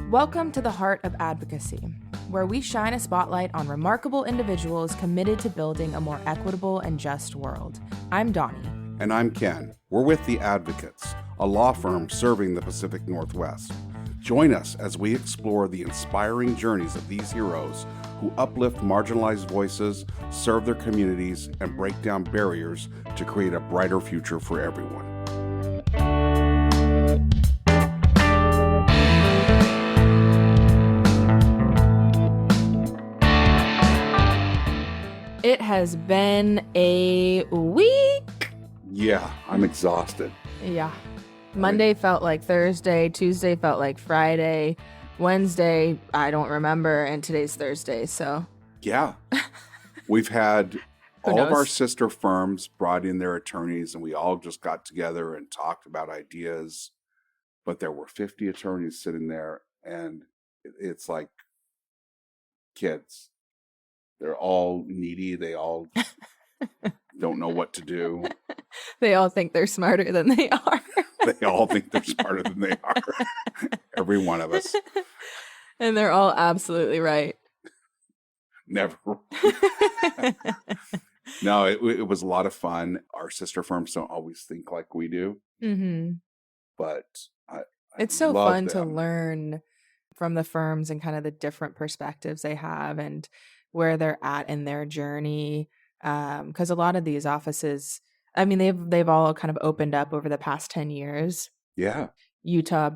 Welcome to the Heart of Advocacy, where we shine a spotlight on remarkable individuals committed to building a more equitable and just world. I'm Donnie. And I'm Ken. We're with The Advocates, a law firm serving the Pacific Northwest. Join us as we explore the inspiring journeys of these heroes who uplift marginalized voices, serve their communities, and break down barriers to create a brighter future for everyone. It has been a week. Yeah, I'm exhausted. Yeah. Monday felt like Thursday. Tuesday felt like Friday. Wednesday, I don't remember. And today's Thursday, so. Yeah. We've had Who all of our knows? sister firms brought in their attorneys, and we all just got together and talked about ideas. But there were 50 attorneys sitting there, and it's like kids. They're all needy. They all don't know what to do. They all think they're smarter than they are. They all think they're smarter than they are. Every one of us. And they're all absolutely right. Never. No, it was a lot of fun. Our sister firms don't always think like we do, Mm-hmm. but I It's so love fun to them. learn from the firms and kind of the different perspectives they have and where they're at in their journey. Because a lot of these offices, I mean, they've all kind of opened up over the past 10 years. Yeah, Utah,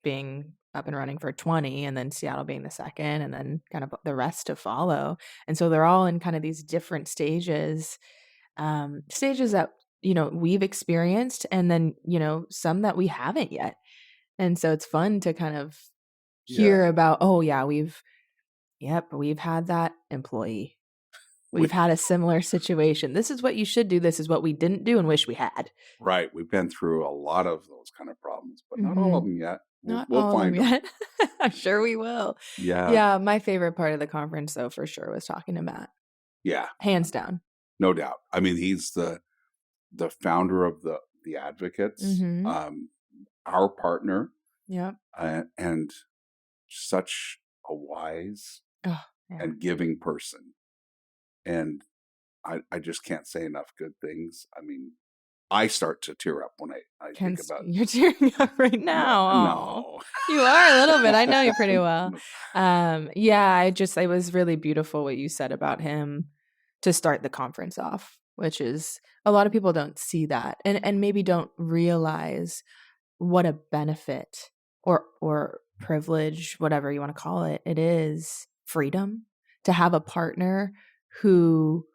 being up and running for 20, and then Seattle being the second, and then kind of the rest to follow. And so they're all in kind of these different stages that, we've experienced, and then, some that we haven't yet. And so it's fun to kind of hear about, oh yeah, we've had that employee. We've had a similar situation. This is what you should do. This is what we didn't do and wish we had. right. We've been through a lot of those kind of problems, but not all of them yet. Not We'll all of find them yet. I'm sure we will. Yeah. Yeah, my favorite part of the conference, though, for sure, was talking to Matt. Yeah, Hands down. no doubt. I mean, he's the founder of the Advocates, Mm-hmm. our partner, Yep. and such a wise Oh, yeah. and giving person. And I just can't say enough good things. I mean, I start to tear up when I think about You're tearing up right now. No. You are a little bit. I know you pretty well. It was really beautiful what you said about him to start the conference off, which is a lot of people don't see that and maybe don't realize what a benefit or privilege, whatever you want to call it, it is freedom to have a partner who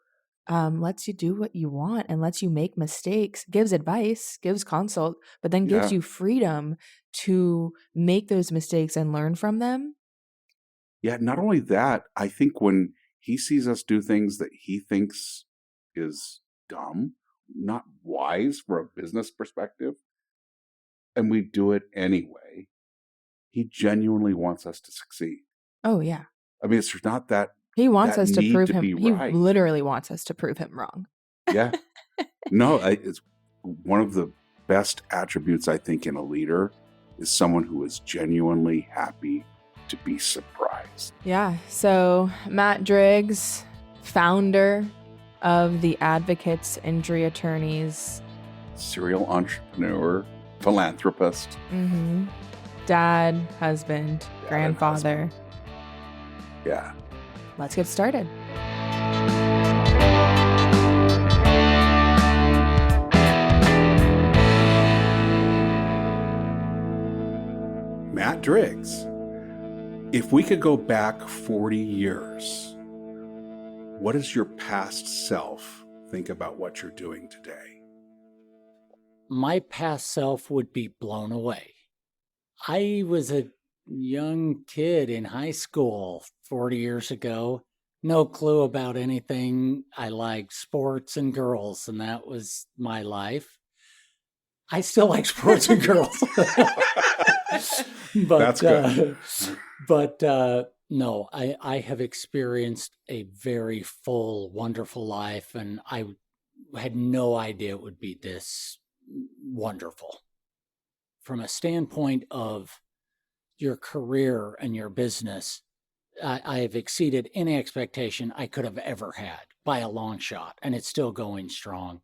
lets you do what you want and lets you make mistakes, gives advice, gives consult, but then gives Yeah. you freedom to make those mistakes and learn from them. Yeah, not only that, I think when he sees us do things that he thinks is dumb, not wise for a business perspective, and we do it anyway, he genuinely wants us to succeed. Oh, yeah. I mean, it's not that He wants that us to need prove to him. be He right. literally wants us to prove him wrong. Yeah. No, it's one of the best attributes, I think, in a leader is someone who is genuinely happy to be surprised. Yeah. So Matt Driggs, founder of the Advocates Injury Attorneys. Serial entrepreneur, philanthropist. Mm-hmm. Dad, husband, grandfather. Yeah. Let's get started. Matt Driggs, if we could go back 40 years, what does your past self think about what you're doing today? My past self would be blown away. I was a young kid in high school 40 years ago. No clue about anything. I liked sports and girls, and that was my life. I still like sports and girls. But, That's good. No, I have experienced a very full, wonderful life, and I had no idea it would be this wonderful. From a standpoint of your career and your business, I have exceeded any expectation I could have ever had by a long shot, and it's still going strong.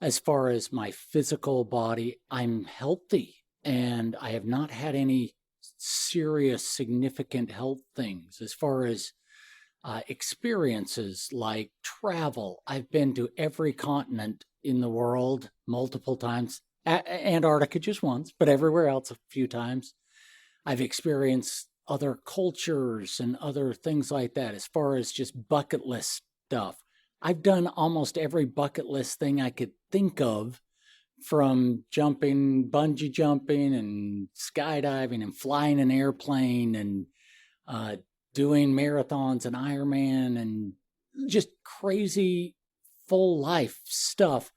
As far as my physical body, I'm healthy, and I have not had any serious, significant health things. As far as experiences like travel, I've been to every continent in the world multiple times. Antarctica just once, but everywhere else a few times. I've experienced other cultures and other things like that. As far as just bucket list stuff, I've done almost every bucket list thing I could think of, from jumping, bungee jumping and skydiving and flying an airplane and doing marathons and Ironman and just crazy full life stuff.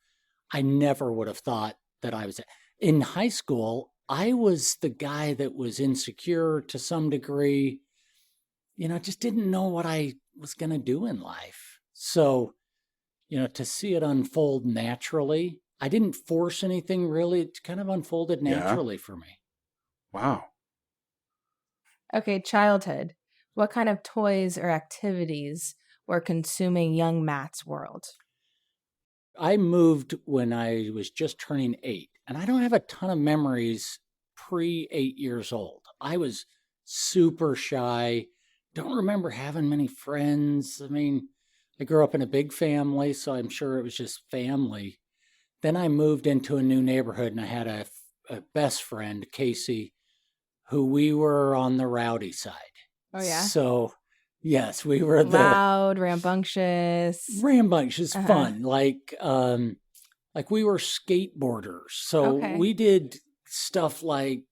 I never would have thought that I was in high school. I was the guy that was insecure to some degree, just didn't know what I was going to do in life. So, to see it unfold naturally, I didn't force anything really. It kind of unfolded naturally for me. Wow. Okay, childhood. What kind of toys or activities were consuming young Matt's world? I moved when I was just turning 8, and I don't have a ton of memories pre-8 years old. I was super shy. Don't remember having many friends. I mean, I grew up in a big family, so I'm sure it was just family. Then I moved into a new neighborhood, and I had a best friend, Casey, who we were on the rowdy side. Oh, yeah? So, yes, we were loud, rambunctious. Rambunctious, fun. Like we were skateboarders. So we did stuff like,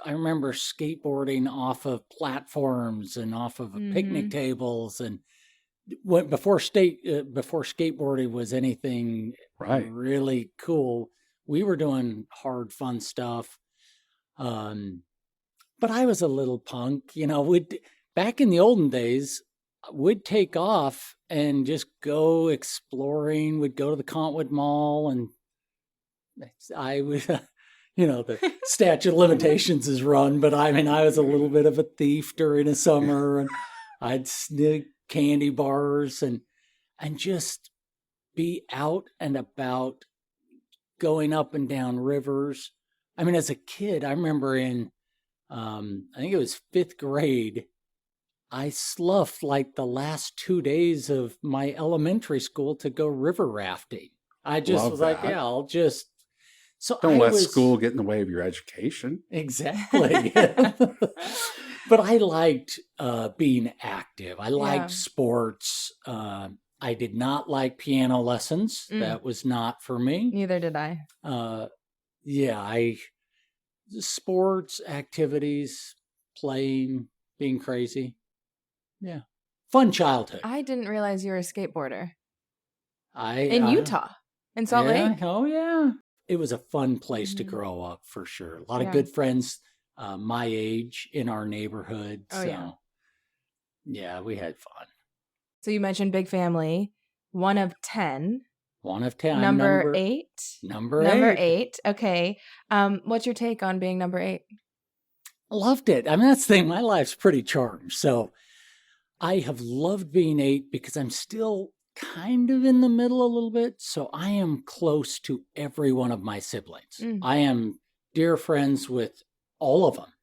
I remember skateboarding off of platforms and off of picnic tables, and before skateboarding was anything really cool, we were doing hard, fun stuff. But I was a little punk, back in the olden days, we'd take off and just go exploring. We'd go to the Contwood Mall, and I was, the statute of limitations is run, but I mean, I was a little bit of a thief during the summer, and I'd sneak candy bars and just be out and about, going up and down rivers. I mean, as a kid, I remember in, I think it was 5th grade, I sloughed like the last 2 days of my elementary school to go river rafting. I just was like, yeah, I'll just... So don't let school get in the way of your education. Exactly. But I liked being active. I liked sports. I did not like piano lessons. That was not for me. Neither did I. Sports, activities, playing, being crazy. Yeah. Fun childhood. I didn't realize you were a skateboarder. In Utah, in Salt Lake. Oh, yeah. It was a fun place to grow up, for sure. A lot of good friends my age in our neighborhood. Yeah, we had fun. So you mentioned big family. 1 of 10. 1 of 10. Number 8. Number 8. Okay. What's your take on being number 8? Loved it. I mean, that's the thing. My life's pretty charmed. So I have loved being 8 because I'm still kind of in the middle a little bit. So I am close to every one of my siblings. I am dear friends with all of them.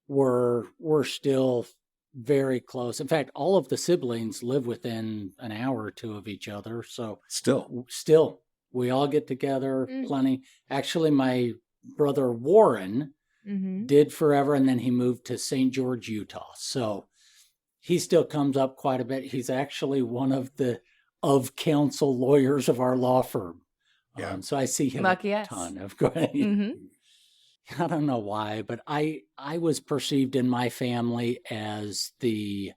We're still very close. In fact, all of the siblings live within an hour or 2 of each other. So still, we all get together plenty. Actually, my brother Warren did forever, and then he moved to St. George, Utah. So he still comes up quite a bit. He's actually one of the counsel lawyers of our law firm. So I see him a ton of I don't know why, but I was perceived in my family as the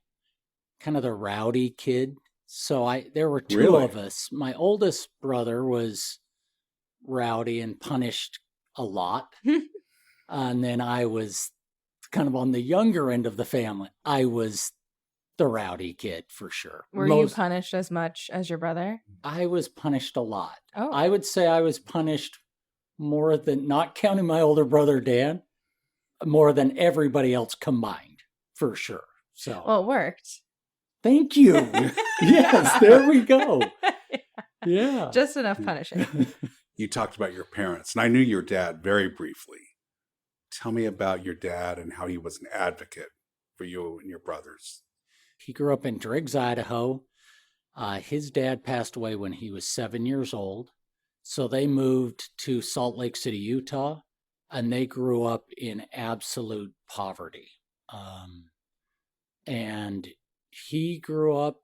kind of the rowdy kid. So there were 2 of us. My oldest brother was rowdy and punished a lot. And then I was kind of on the younger end of the family. I was the rowdy kid for sure. Were you punished as much as your brother? I was punished a lot. Oh. I would say I was punished more than, not counting my older brother Dan, more than everybody else combined, for sure. So, Well, it worked. thank you. Yes, there we go. Yeah. Just enough punishing. You talked about your parents, and I knew your dad very briefly. Tell me about your dad and how he was an advocate for you and your brothers. He grew up in Driggs, Idaho. His dad passed away when he was 7 years old. So they moved to Salt Lake City, Utah, and they grew up in absolute poverty. And he grew up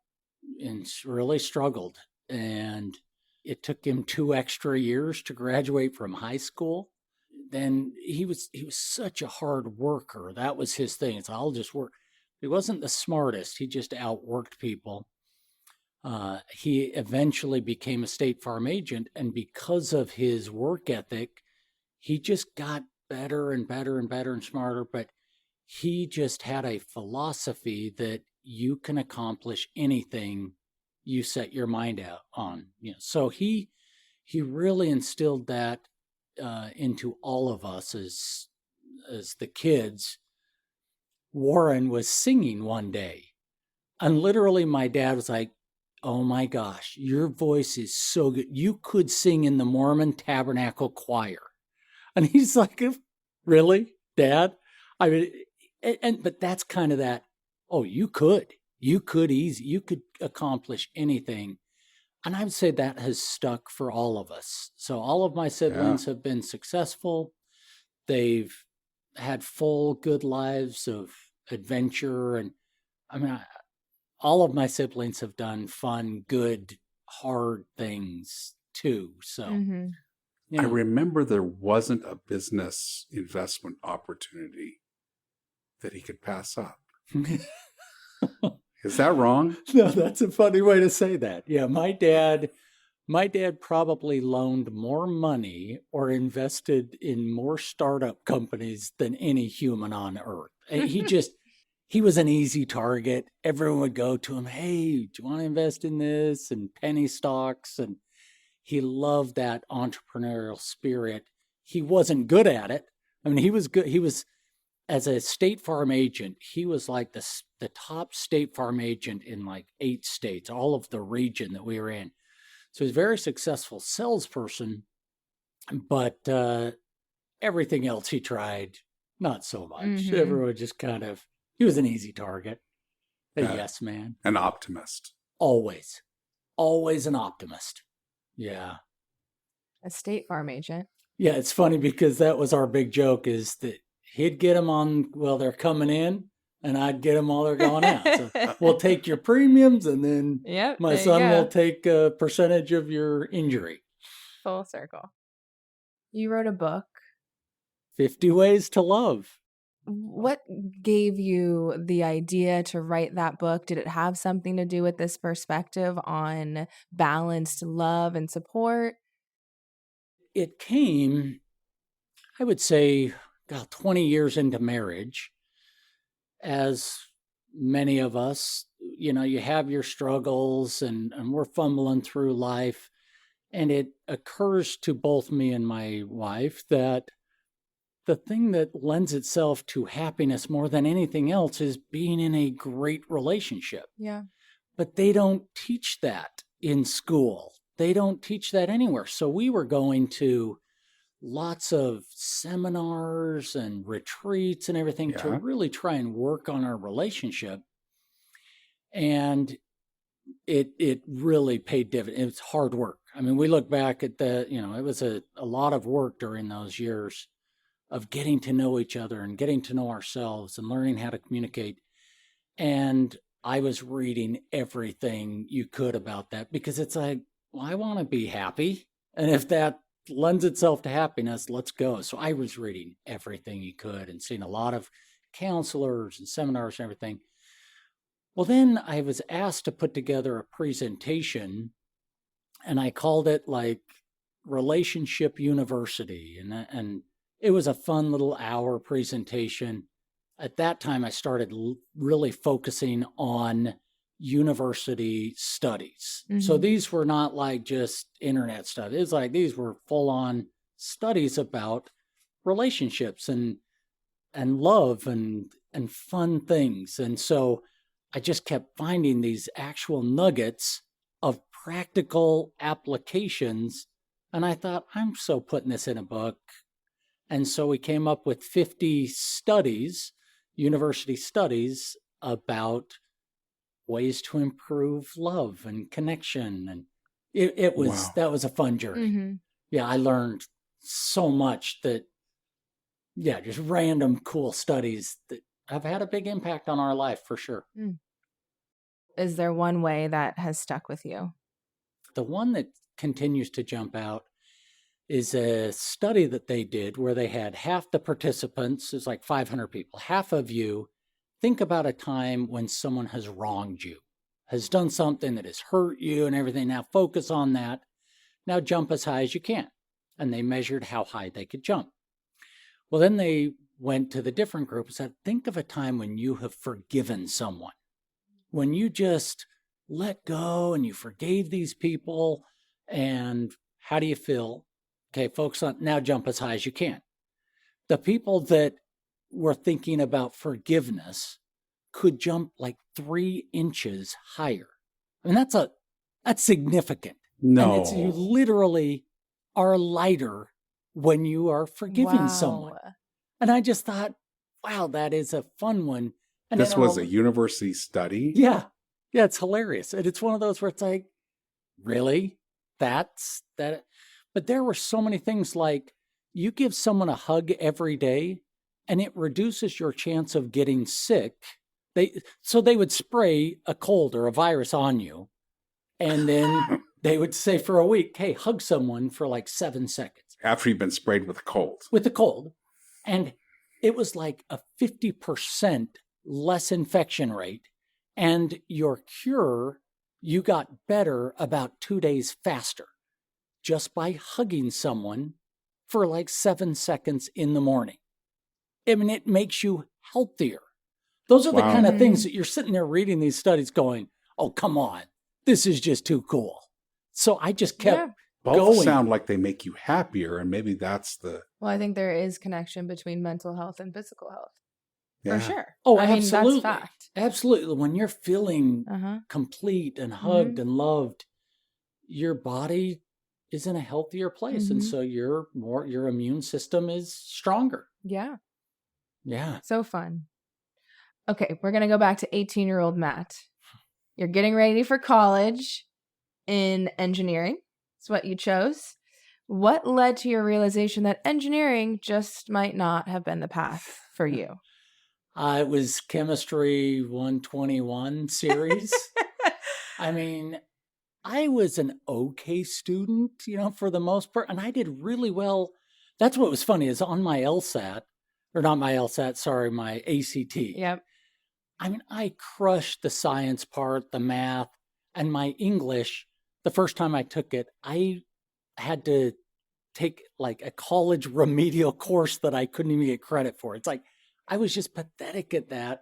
and really struggled. And it took him 2 extra years to graduate from high school. Then he was such a hard worker. That was his thing. It's I'll just work. He wasn't the smartest. He just outworked people. He eventually became a State Farm agent, and because of his work ethic, he just got better and better and better and smarter. But he just had a philosophy that you can accomplish anything you set your mind out on. So he really instilled that into all of us as the kids. Warren was singing one day, and literally my dad was like, "Oh my gosh, your voice is so good. You could sing in the Mormon Tabernacle Choir." And he's like, "Really, Dad?" I mean, but that's kind of that, oh, you could accomplish anything. And I would say that has stuck for all of us. So all of my siblings have been successful. They've had full, good lives of adventure. And I mean, all of my siblings have done fun, good, hard things too. So I remember there wasn't a business investment opportunity that he could pass up. Is that wrong? No, that's a funny way to say that. Yeah, my dad probably loaned more money or invested in more startup companies than any human on earth. He was an easy target. Everyone would go to him, "Hey, do you want to invest in this?" And penny stocks. And he loved that entrepreneurial spirit. He wasn't good at it. I mean, he was good. He was, as a State Farm agent, he was like the top State Farm agent in like 8 states, all of the region that we were in. So he's a very successful salesperson, but everything else he tried, not so much. Everyone just he was an easy target. A yes man. An optimist. Always an optimist. Yeah. A State Farm agent. Yeah, it's funny because that was our big joke, is that he'd get them on while they're coming in, and I'd get them while they're going out. So we'll take your premiums, and then my son will take a percentage of your injury. Full circle. You wrote a book. 50 Ways to Love. What gave you the idea to write that book? Did it have something to do with this perspective on balanced love and support? It came, I would say, 20 years into marriage. As many of us, you have your struggles, and we're fumbling through life. And it occurs to both me and my wife that the thing that lends itself to happiness more than anything else is being in a great relationship. Yeah. But they don't teach that in school. They don't teach that anywhere. So we were going to lots of seminars and retreats and everything to really try and work on our relationship. And it really paid dividends. It was hard work. I mean, we look back at it was a lot of work during those years of getting to know each other and getting to know ourselves and learning how to communicate. And I was reading everything you could about that, because it's like, well, I want to be happy. And if that lends itself to happiness, let's go. So I was reading everything you could and seeing a lot of counselors and seminars and everything. Well, then I was asked to put together a presentation, and I called it like Relationship University. And it was a fun little hour presentation. At that time, I started really focusing on university studies. So these were not like just internet stuff. It's like these were full-on studies about relationships. And love and fun things. And so I just kept finding these actual nuggets of practical applications. And I thought, I'm so putting this in a book. And so we came up with 50 studies, university studies, about ways to improve love and connection. And it was, Wow. that was a fun journey. Mm-hmm. Yeah, I learned so much that, yeah, just random cool studies that have had a big impact on our life for sure. Is there one way that has stuck with you? The one that continues to jump out is a study that they did where they had half the participants, it's like 500 people, half of you think about a time when someone has wronged you, has done something that has hurt you and everything. Now focus on that. Now jump as high as you can. And they measured how high they could jump. Well, then they went to the different group and said, think of a time when you have forgiven someone, when you just let go and you forgave these people, and how do you feel? Okay, focus on, now jump as high as you can. The people that were thinking about forgiveness could jump like 3 inches higher. I mean, that's significant. No. And you literally are lighter when you are forgiving someone. And I just thought, wow, that is a fun one. And this was a university study? Yeah. Yeah, it's hilarious. And it's one of those where it's like, really? That's that. But there were so many things like you give someone a hug every day and it reduces your chance of getting sick. So they would spray a cold or a virus on you. And then they would say for a week, hey, hug someone for like 7 seconds. After you've been sprayed with a cold. With a cold. And it was like a 50% less infection rate. And your cure, you got better about 2 days faster just by hugging someone for like 7 seconds in the morning. I mean, it makes you healthier. Those are the kind of things that you're sitting there reading these studies going, oh, come on, this is just too cool. So I just kept both going. Sound like they make you happier, and maybe that's the... Well, I think there is connection between mental health and physical health. Yeah. For sure. Oh, I absolutely. mean, that's fact. Absolutely. When you're feeling complete and hugged and loved, your body is in a healthier place. And so your immune system is stronger. Yeah. Yeah. So fun. Okay, we're going to go back to 18-year-old Matt. You're getting ready for college in engineering. It's what you chose. What led to your realization that engineering just might not have been the path for you? It was Chemistry 121 series. I mean, I was an okay student, for the most part, and I did really well. That's what was funny is on my LSAT, or not my LSAT, sorry, my ACT. Yep. I mean, I crushed the science part, the math, and my English. The first time I took it, I had to take like a college remedial course that I couldn't even get credit for. It's like, I was just pathetic at that.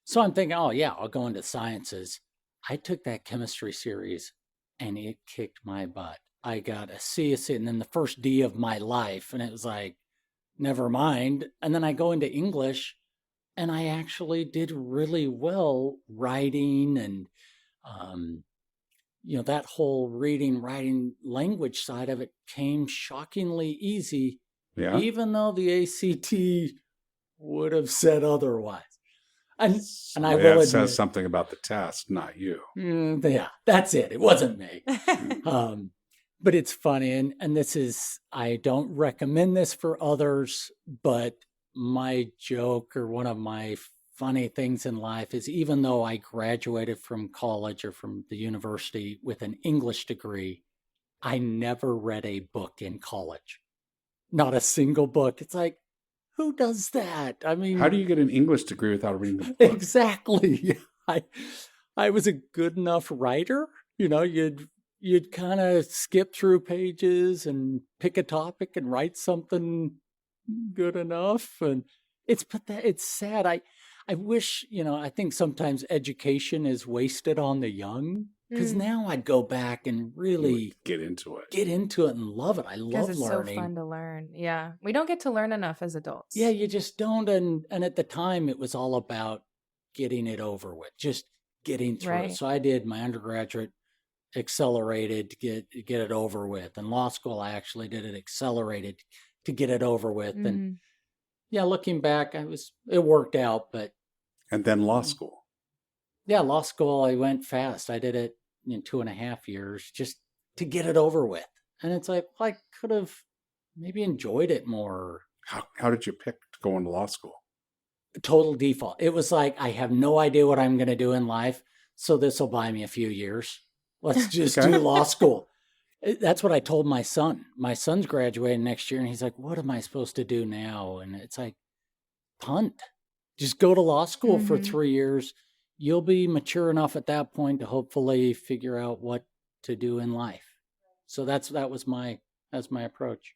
So I'm thinking, oh yeah, I'll go into sciences. I took that chemistry series and it kicked my butt. I got a C, and then the first D of my life. And it was like, never mind. And then I go into English and I actually did really well writing and, that whole reading, writing, language side of it came shockingly easy. Yeah. Even though the ACT would have said otherwise. And I will admit, says something about the test, not you. Yeah, that's it. It wasn't me. But it's funny. And this is, I don't recommend this for others, but my joke or one of my funny things in life is even though I graduated from college or from the university with an English degree, I never read a book in college. Not a single book. It's like, who does that? I mean, how do you get an English degree without reading the book? Exactly. I was a good enough writer. You'd kind of skip through pages and pick a topic and write something good enough. And it's sad. I wish, I think sometimes education is wasted on the young. Because now I'd go back and You really would get into it. get into it and love it. I Because love it's learning. so fun to learn. Yeah. We don't get to learn enough as adults. Yeah, you just don't. And at the time, it was all about getting it over with, just getting through Right. it. So I did my undergraduate accelerated to get it over with. And law school, I actually did it accelerated to get it over with. And Mhm. yeah, looking back, it worked out. But And then law school. yeah, law school, I went fast. I did it in 2.5 years just to get it over with. And it's like, well, I could have maybe enjoyed it more. How did you pick to go into law school? Total default. It was like, I have no idea what I'm going to do in life, so this will buy me a few years. Let's just Okay. do law school. That's what I told my son. My son's graduating next year, and he's like, what am I supposed to do now? And it's like, punt. Just go to law school for Mhm. 3 years. You'll be mature enough at that point to hopefully figure out what to do in life. So that was my approach.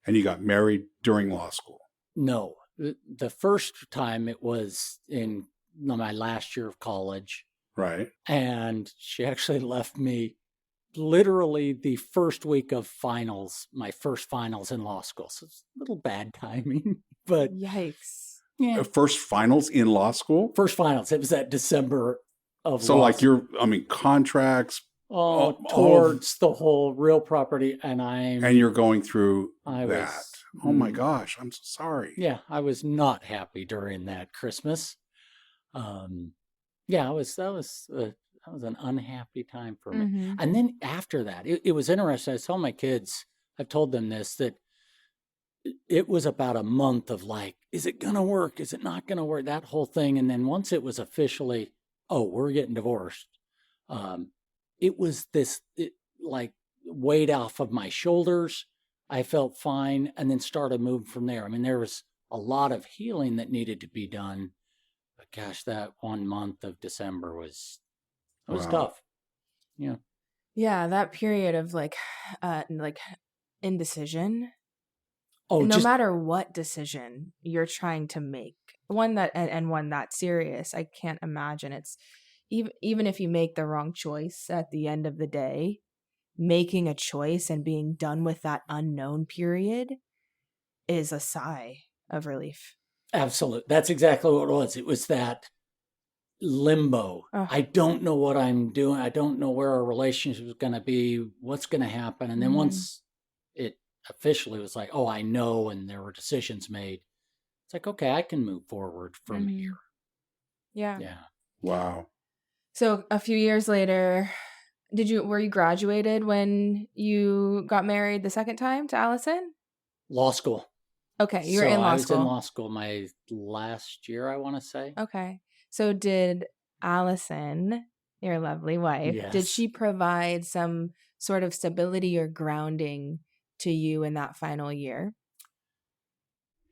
And you got married during law school. No, the first time it was in my last year of college, Right. and she actually left me literally the first week of finals, my first finals in law school. So it's a little bad timing, but Yikes. yeah, First finals in law school? first finals. It was that December of So law like school. contracts, Towards the whole real property, and you're going through I that. was- Oh my gosh, I'm so sorry. yeah, I was not happy during that Christmas. Yeah, that was an unhappy time for me. Mhm. And then after that, it was interesting. I told my kids, I've told them this, that it was about a month of like, is it going to work? Is it not going to work? That whole thing. And then once it was officially, oh, we're getting divorced, it was like weight off of my shoulders. I felt fine, and then started moving from there. I mean, there was a lot of healing that needed to be done. But gosh, that 1 month of December was Wow. tough. Yeah. Yeah, that period of like indecision. Oh, No just matter what decision you're trying to make, one that and one that serious, I can't imagine it's even if you make the wrong choice at the end of the day, making a choice and being done with that unknown period is a sigh of relief. absolute. That's exactly what it was. It was that limbo. Ugh. I don't know what I'm doing. I don't know where our relationship is going to be, what's going to happen. And then Mhm. once it officially was like, oh, I know, and there were decisions made, it's like, okay, I can move forward from Mhm. here. Yeah. Yeah. Wow. So a few years later, were you graduated when you got married the second time to Allison? Law school. Okay, you were So in law I was school. in law school my last year, I want to say. Okay. So did Allison, your lovely wife, did Yes. she provide some sort of stability or grounding to you in that final year?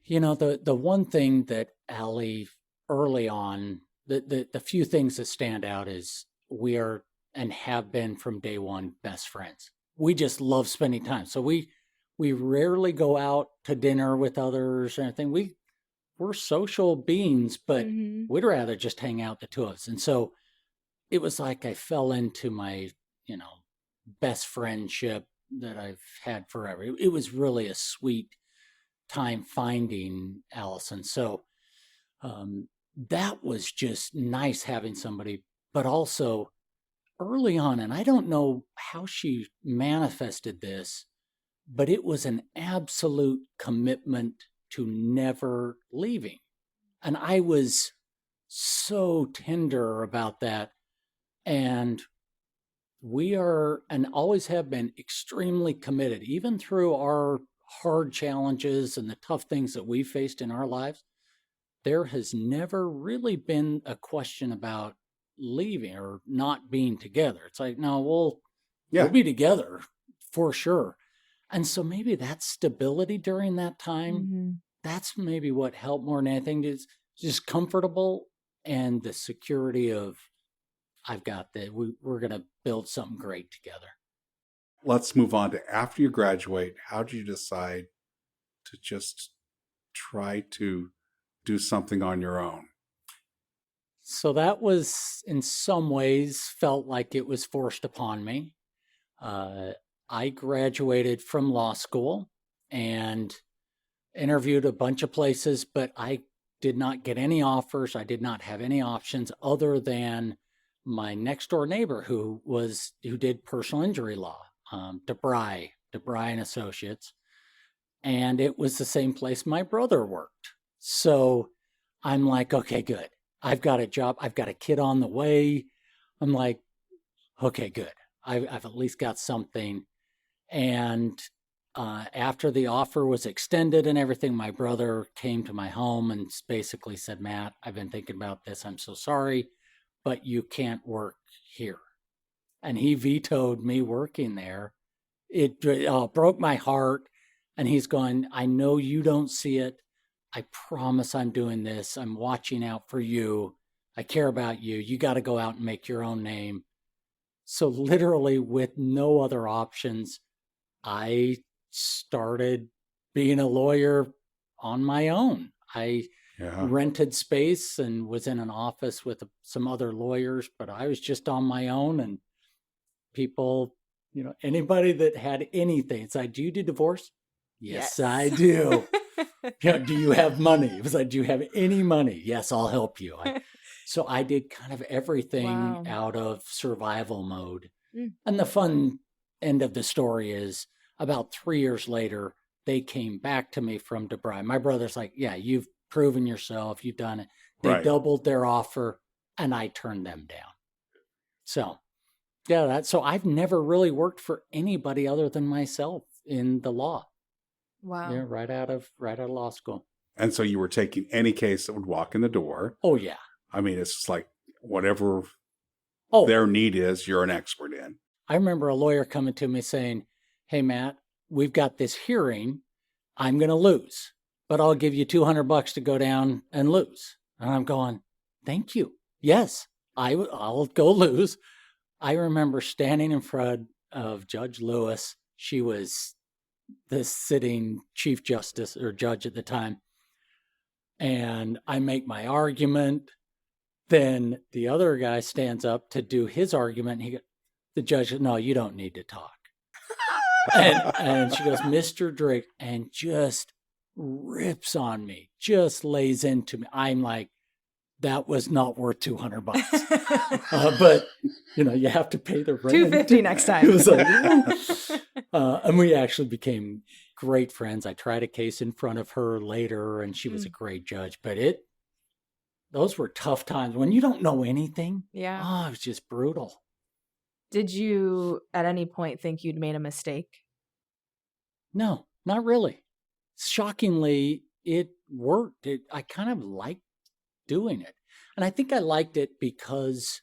You know, the one thing that Allie early on, the few things that stand out is we are and have been from day one best friends. We just love spending time. So we rarely go out to dinner with others or anything. We're social beings, but Mhm. we'd rather just hang out the two of us. And so it was like I fell into my, best friendship that I've had forever. It was really a sweet time finding Allison. So that was just nice having somebody, but also early on, and I don't know how she manifested this, but it was an absolute commitment to never leaving. And I was so tender about that. And we are and always have been extremely committed, even through our hard challenges and the tough things that we faced in our lives. There has never really been a question about leaving or not being together. It's like, no, we'll be together for sure. And so maybe that stability during that time, Mhm. that's maybe what helped more than anything, is just comfortable and the security of, I've got that. We're going to build something great together. Let's move on to after you graduate. How do you decide to just try to do something on your own? So that was, in some ways, felt like it was forced upon me. I graduated from law school and interviewed a bunch of places, but I did not get any offers. I did not have any options other than my next door neighbor who did personal injury law, DeBry and Associates. And it was the same place my brother worked. So I'm like, okay, good. I've got a job. I've got a kid on the way. I'm like, okay, good. I've at least got something. And after the offer was extended and everything, my brother came to my home and basically said, Matt, I've been thinking about this. I'm so sorry, but you can't work here. And he vetoed me working there. It broke my heart. And he's going, I know you don't see it. I promise I'm doing this. I'm watching out for you. I care about you. You got to go out and make your own name. So literally with no other options, I started being a lawyer on my own. I rented space and was in an office with some other lawyers, but I was just on my own. And people, anybody that had anything, it's like, do you do divorce? Yes, I do. Do you have money? It was like, do you have any money? Yes, I'll help you. So I did kind of everything out of survival mode. And the fun end of the story is about 3 years later, they came back to me from DeBry. My brother's like, yeah, you've proven yourself. You've done it. They doubled their offer and I turned them down. So, so I've never really worked for anybody other than myself in the law. Wow. Yeah, right out of law school. And so you were taking any case that would walk in the door. Oh, yeah. I mean, it's just like whatever their need is, you're an expert in. I remember a lawyer coming to me saying, hey, Matt, we've got this hearing. I'm going to lose, but I'll give you $200 to go down and lose. And I'm going, thank you. Yes, I'll go lose. I remember standing in front of Judge Lewis. She was the sitting chief justice or judge at the time. And I make my argument. Then the other guy stands up to do his argument. The judge goes, no, you don't need to talk. and she goes, Mr. Driggs, and just rips on me, just lays into me. I'm like, that was not worth $200. But you have to pay the rent. $250 next time. It was like, and we actually became great friends. I tried a case in front of her later, and she was a great judge. But those were tough times when you don't know anything. Yeah. Oh, it was just brutal. Did you at any point think you'd made a mistake? No, not really. Shockingly, it worked. I kind of liked doing it. And I think I liked it because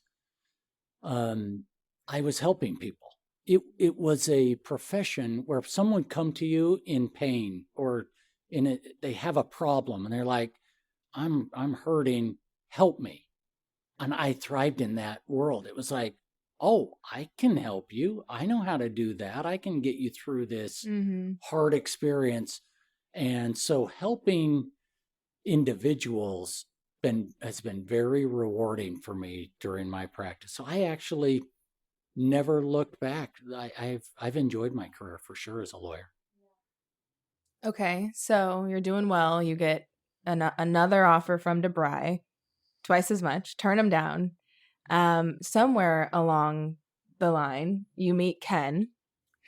I was helping people. It was a profession where if someone come to you in pain or they have a problem and they're like, I'm hurting, help me. And I thrived in that world. It was like, oh, I can help you. I know how to do that. I can get you through this hard experience. And so helping individuals has been very rewarding for me during my practice. So I actually never looked back. I've enjoyed my career for sure as a lawyer. Okay, so you're doing well. You get another offer from DeBry, twice as much. Turn them down. Somewhere along the line, you meet Ken.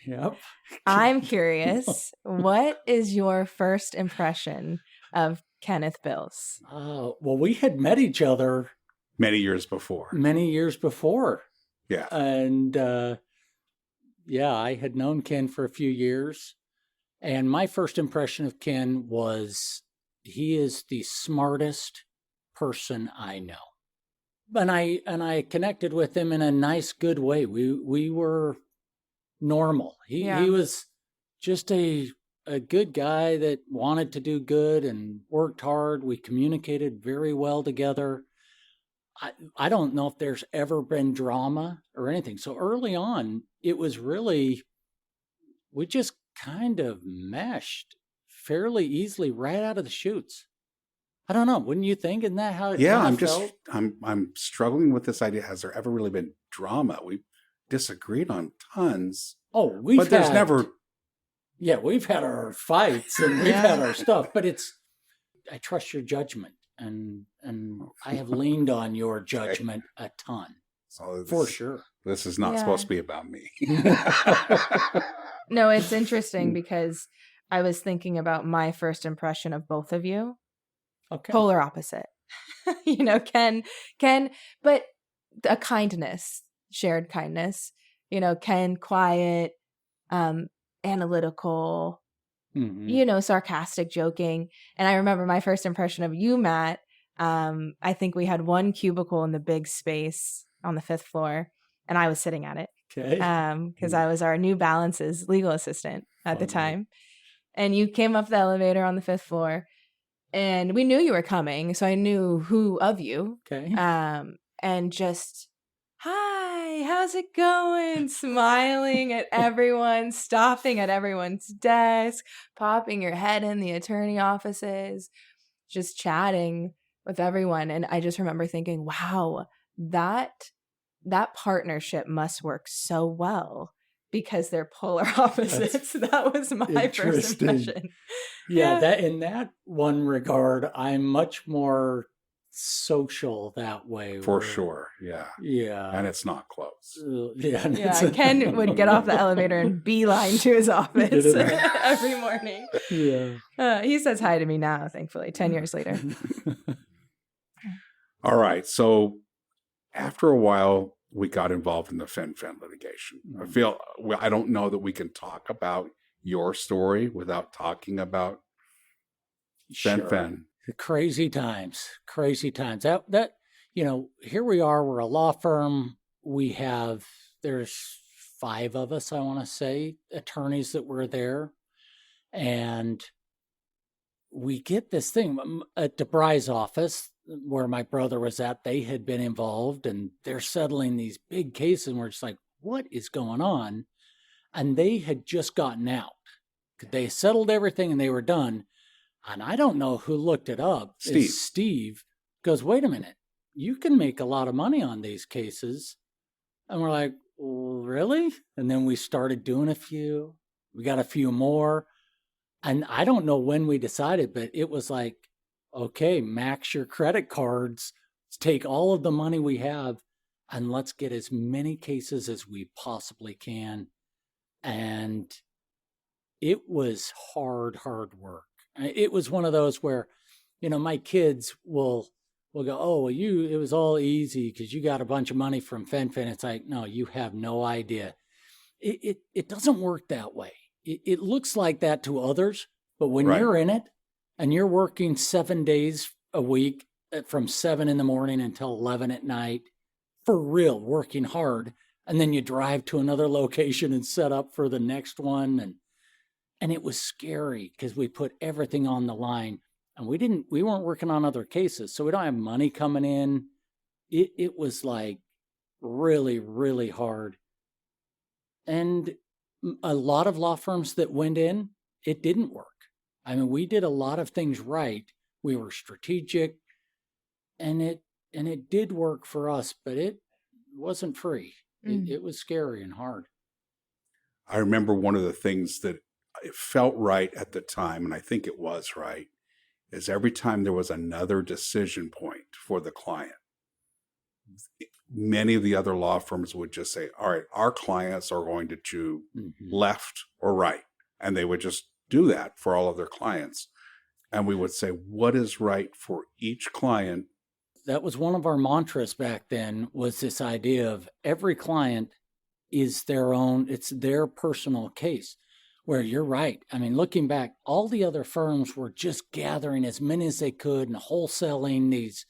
Yep. I'm curious, what is your first impression of Kenneth Bills? Well, we had met each other many years before. Yeah. And I had known Ken for a few years. And my first impression of Ken was he is the smartest person I know. And I connected with him in a nice, good way. We were normal. He was just a good guy that wanted to do good and worked hard. We communicated very well together. I don't know if there's ever been drama or anything. So early on, it was really, we just kind of meshed fairly easily right out of the chutes. I don't know. Wouldn't you think? Isn't that how it Yeah, kind of felt? I'm struggling with this idea. Has there ever really been drama? We disagreed on tons, Oh, but there's never. Yeah, we've had our fights and we've had our stuff, but I trust your judgment, and I have leaned on your judgment a ton, So for sure. This is not supposed to be about me. No, it's interesting because I was thinking about my first impression of both of you. Okay. Polar opposite. Ken, but a kindness, shared kindness. Ken, quiet, analytical, sarcastic, joking. And I remember my first impression of you, Matt. I think we had one cubicle in the big space on the 5th floor, and I was sitting at it. Okay. Because I was our New Balance's legal assistant at the time. And you came up the elevator on the 5th floor, and we knew you were coming, so I knew who of you. Okay. And just, hi, how's it going? Smiling at everyone, stopping at everyone's desk, popping your head in the attorney offices, just chatting with everyone. And I just remember thinking, wow, that partnership must work so well because they're polar opposites. That was my first impression. Yeah, that in that one regard, I'm much more social that way. For sure. Yeah. Yeah. And it's not close. Yeah. Ken would get off the elevator and beeline to his office every morning. Yeah. He says hi to me now, thankfully, 10 years later. All right. So after a while, we got involved in the FinFin litigation. I don't know that we can talk about your story without talking about FinFin. Crazy times. That here we are. We're a law firm. There's 5 of us, I want to say, attorneys that were there, and we get this thing at DeBry's office where my brother was at. They had been involved, and they're settling these big cases, and we're just like, what is going on? And they had just gotten out. They settled everything and they were done. And I don't know who looked it up. Steve goes, wait a minute, you can make a lot of money on these cases. And we're like, well, really? And then we started doing a few. We got a few more. And I don't know when we decided, but it was like, okay, max your credit cards, take all of the money we have, and let's get as many cases as we possibly can. And it was hard work. It was one of those where, my kids will go, oh, well, it was all easy because you got a bunch of money from FinFin. It's like, no, you have no idea. It doesn't work that way. It looks like that to others, but when you're in it and you're working 7 days a week from 7 in the morning until 11 at night, for real, working hard, and then you drive to another location and set up for the next one, and it was scary because we put everything on the line, and we weren't working on other cases, so we don't have money coming in. It was like really, really hard. And a lot of law firms that went in, it didn't work. I mean, we did a lot of things right. We were strategic, and it did work for us, but it wasn't free. It was scary and hard. I remember one of the things that it felt right at the time, and I think it was right, is every time there was another decision point for the client, many of the other law firms would just say, all right, our clients are going to choose left or right. And they would just do that for all of their clients. And we would say, what is right for each client? That was one of our mantras back then, was this idea of every client is their own, it's their personal case. Where you're right. I mean, looking back, all the other firms were just gathering as many as they could and wholesaling these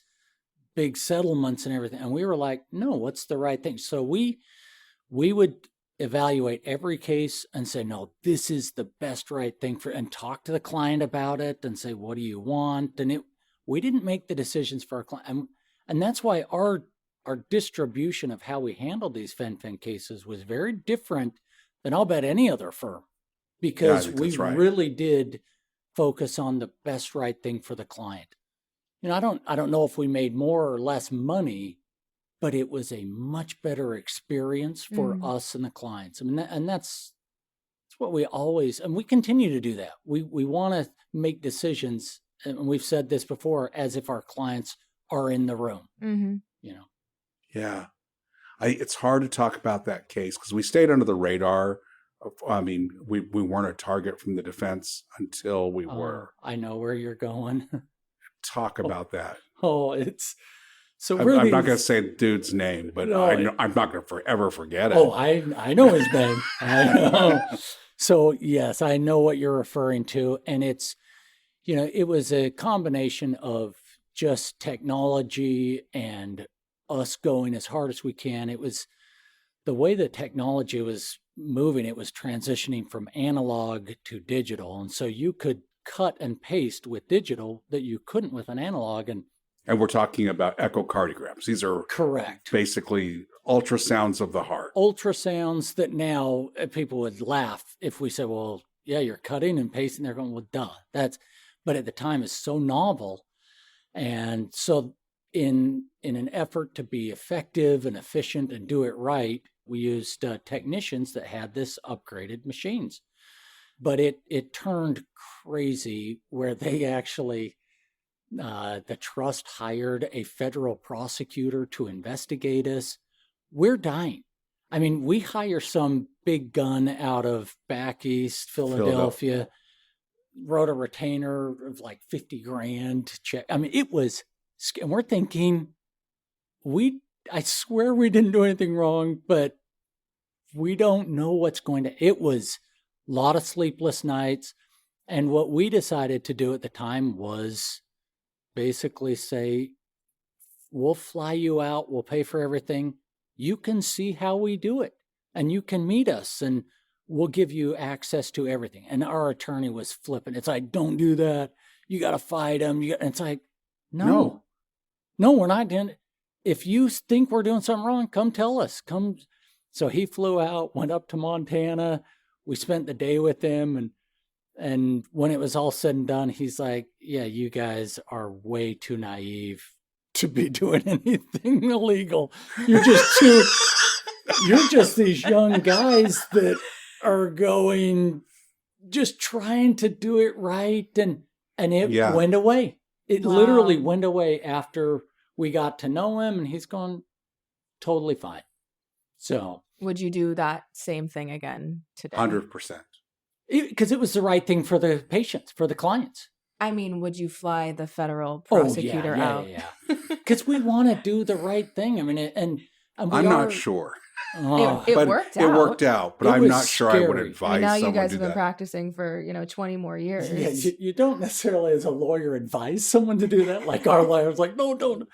big settlements and everything. And we were like, no, what's the right thing? So we would evaluate every case and say, no, this is the best right thing and talk to the client about it and say, what do you want? And we didn't make the decisions for our client. And that's why our distribution of how we handled these FinFin cases was very different than I'll bet any other firm. Because we really did focus on the best right thing for the client. I don't know if we made more or less money, but it was a much better experience for us and the clients. I mean, that's what we always, and we continue to do that. We want to make decisions, and we've said this before, as if our clients are in the room. Yeah. It's hard to talk about that case because we stayed under the radar. I mean, we weren't a target from the defense until we were. I know where you're going. Talk about that. It's so. I'm not going to say the dude's name, but no, I'm not going to ever forget it. Oh, I know his name. I know. So yes, I know what you're referring to, and it's, it was a combination of just technology and us going as hard as we can. It was the way the technology was moving. It was transitioning from analog to digital, and so you could cut and paste with digital that you couldn't with an analog. And we're talking about echocardiograms. These are correct, basically ultrasounds of the heart. Ultrasounds that now people would laugh if we said, well, yeah, you're cutting and pasting. They're going, well, duh. But at the time it's so novel. And so in an effort to be effective and efficient and do it right, we used technicians that had this upgraded machines. But it turned crazy where they actually, the trust hired a federal prosecutor to investigate us. We're dying. I mean, we hire some big gun out of back east Philadelphia, wrote a retainer of like 50 grand to check. I mean, it was, and we're thinking, I swear we didn't do anything wrong, but we don't know what's going to, it was a lot of sleepless nights. And what we decided to do at the time was basically say, we'll fly you out, we'll pay for everything. You can see how we do it, and you can meet us, and we'll give you access to everything. And our attorney was flipping. It's like, don't do that. You got to fight him. And it's like, no, we're not doing it. If you think we're doing something wrong, come tell us. Come. So he flew out, went up to Montana. We spent the day with him. And when it was all said and done, he's like, yeah, you guys are way too naive to be doing anything illegal. You're just these young guys that are just trying to do it right. And it went away. It literally went away after we got to know him, and he's gone totally fine. So would you do that same thing again today? 100%. Because it was the right thing for the patients, for the clients. I mean, would you fly the federal prosecutor out? Yeah. Because we want to do the right thing. I mean, and I'm not sure. It worked out. It worked out, but I'm not sure I would advise now someone you guys do have been that. practicing for 20 more years. Yeah, you don't necessarily, as a lawyer, advise someone to do that. Like our lawyer's like, no, don't.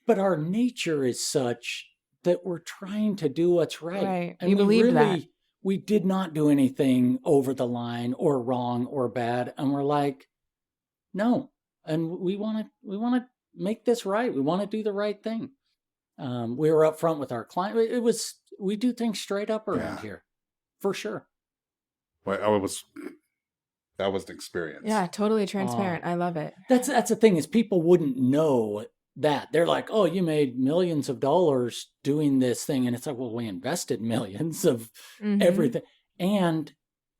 But our nature is such that we're trying to do what's right. Right. And you believe that. We did not do anything over the line or wrong or bad. And we're like, no. And we want to make this right. We want to do the right thing. We were upfront with our client. We do things straight up around here, for sure. Well, that was an experience. Yeah, totally transparent. I love it. That's the thing, is people wouldn't know that. They're like, oh, you made millions of dollars doing this thing. And it's like, well, we invested millions of everything. And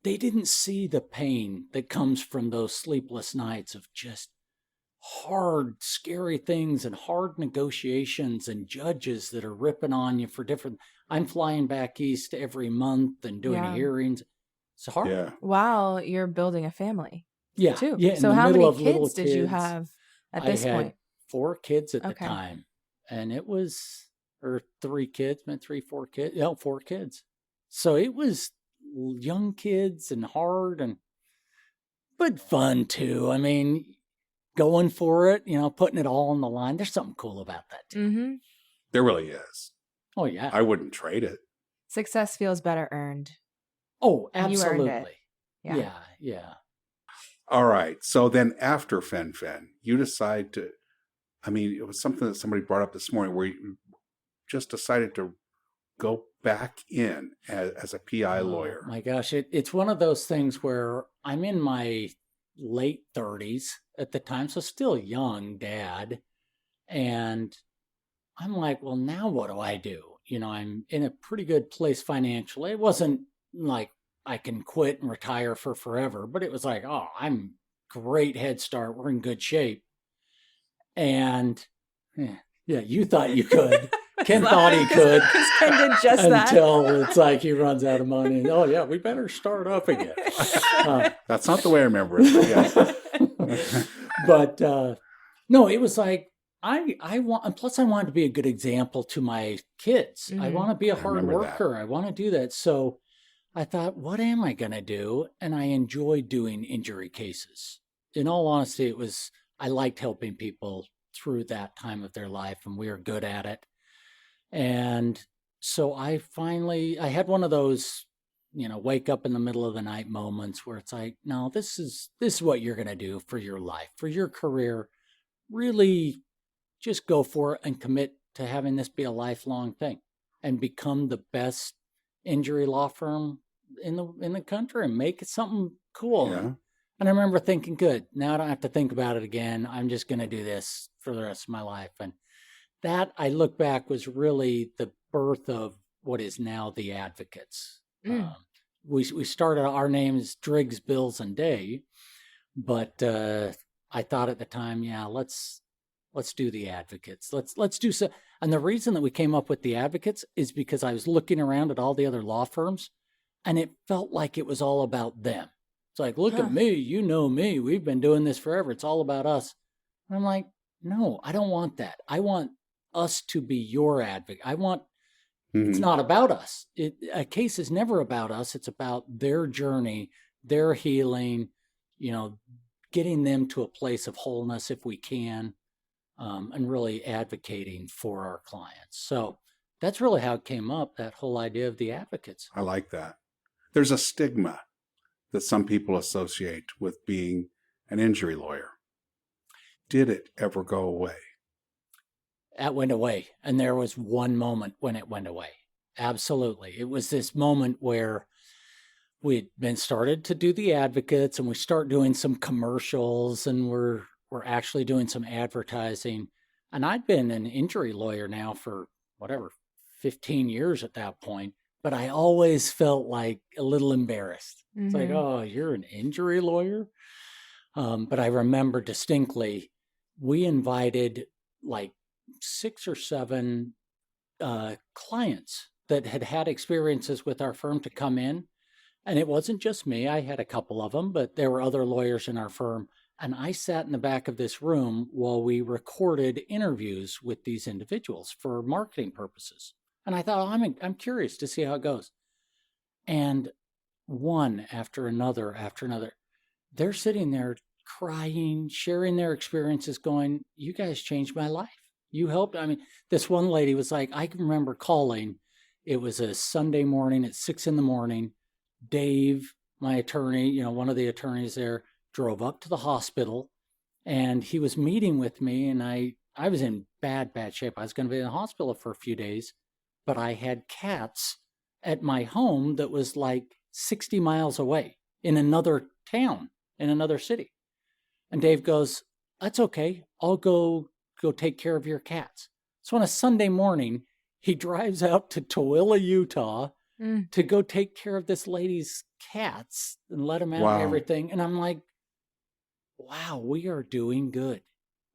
they didn't see the pain that comes from those sleepless nights of just hard, scary things and hard negotiations and judges that are ripping on you for different. I'm flying back east every month and doing hearings. It's hard. Yeah. While you're building a family. Yeah. Too. Yeah. So how many kids did you have at this point? I had 4 kids at the time. And it was, or 3 kids, meant 4 kids. Yeah, 4 kids. So it was young kids and hard, but fun too. I mean, going for it, putting it all on the line. There's something cool about that too. Mm-hmm. There really is. Oh yeah. I wouldn't trade it. Success feels better earned. Oh, absolutely. You earned it. Yeah. All right. So then after Fen, you decide to, it was something that somebody brought up this morning where you just decided to go back in as a PI lawyer. My gosh. It's one of those things where I'm in my late 30s at the time, so still young dad. And I'm like, well, now what do I do? I'm in a pretty good place financially. It wasn't like I can quit and retire for forever, but it was like, oh, I'm great head start. We're in good shape. And yeah, you thought you could. Ken thought he could. Because Ken did just that. Until it's like he runs out of money. And, oh, yeah, we better start up again. That's not the way I remember it. Yeah. But no, it was like, I want, and plus I wanted to be a good example to my kids. I want to be a hard worker. I want to do that. So I thought, what am I going to do? And I enjoy doing injury cases. In all honesty, I liked helping people through that time of their life, and we were good at it. And so I had one of those, wake up in the middle of the night moments where it's like, no, this is what you're going to do for your life, for your career. Really just go for it and commit to having this be a lifelong thing and become the best injury law firm in the country and make it something cool. Yeah. And I remember thinking, good, now I don't have to think about it again. I'm just going to do this for the rest of my life. And that, I look back, was really the birth of what is now the Advocates. We started, our name is Driggs, Bills, and Day, but I thought at the time, yeah, let's do the Advocates. Let's do so. And the reason that we came up with the Advocates is because I was looking around at all the other law firms, and it felt like it was all about them. It's like, look at me, you know me, we've been doing this forever. It's all about us. And I'm like, no, I don't want that. I want us to be your advocate. I want, it's not about us. A case is never about us. It's about their journey, their healing, getting them to a place of wholeness if we can, and really advocating for our clients. So that's really how it came up, that whole idea of the Advocates. I like that. There's a stigma that some people associate with being an injury lawyer. Did it ever go away? That went away. And there was one moment when it went away. Absolutely. It was this moment where we'd been started to do the Advocates, and we start doing some commercials, and we're actually doing some advertising. And I'd been an injury lawyer now for 15 years at that point, but I always felt like a little embarrassed. It's like, oh, you're an injury lawyer? But I remember distinctly, we invited like 6 or 7 clients that had experiences with our firm to come in. And it wasn't just me. I had a couple of them, but there were other lawyers in our firm. And I sat in the back of this room while we recorded interviews with these individuals for marketing purposes. And I thought, I'm curious to see how it goes. And one after another, they're sitting there crying, sharing their experiences, going, you guys changed my life. You helped. I mean, this one lady was like, I can remember calling. It was a Sunday morning at 6 a.m. Dave, my attorney, one of the attorneys there, drove up to the hospital, and he was meeting with me, and I was in bad shape. I was going to be in the hospital for a few days, but I had cats at my home that was like 60 miles away in another town, in another city. And Dave goes, that's okay. I'll go take care of your cats. So on a Sunday morning, he drives out to Tooele, Utah to go take care of this lady's cats and let them out and everything. And I'm like, wow, we are doing good.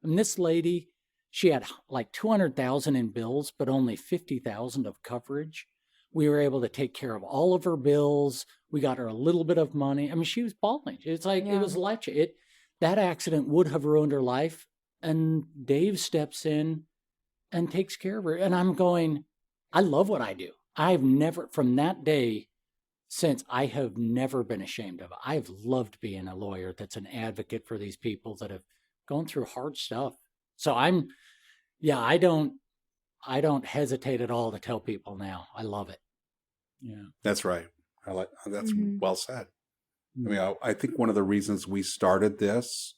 And this lady, she had like $200,000 in bills, but only $50,000 of coverage. We were able to take care of all of her bills. We got her a little bit of money. I mean, she was bawling. It's like, it was life. That accident would have ruined her life. And Dave steps in and takes care of her. And I'm going, I love what I do. I've never, from that day since, I have never been ashamed of it. I've loved being a lawyer that's an advocate for these people that have gone through hard stuff. So I don't hesitate at all to tell people now. I love it. Yeah. That's right. That's well said. I mean, I think one of the reasons we started this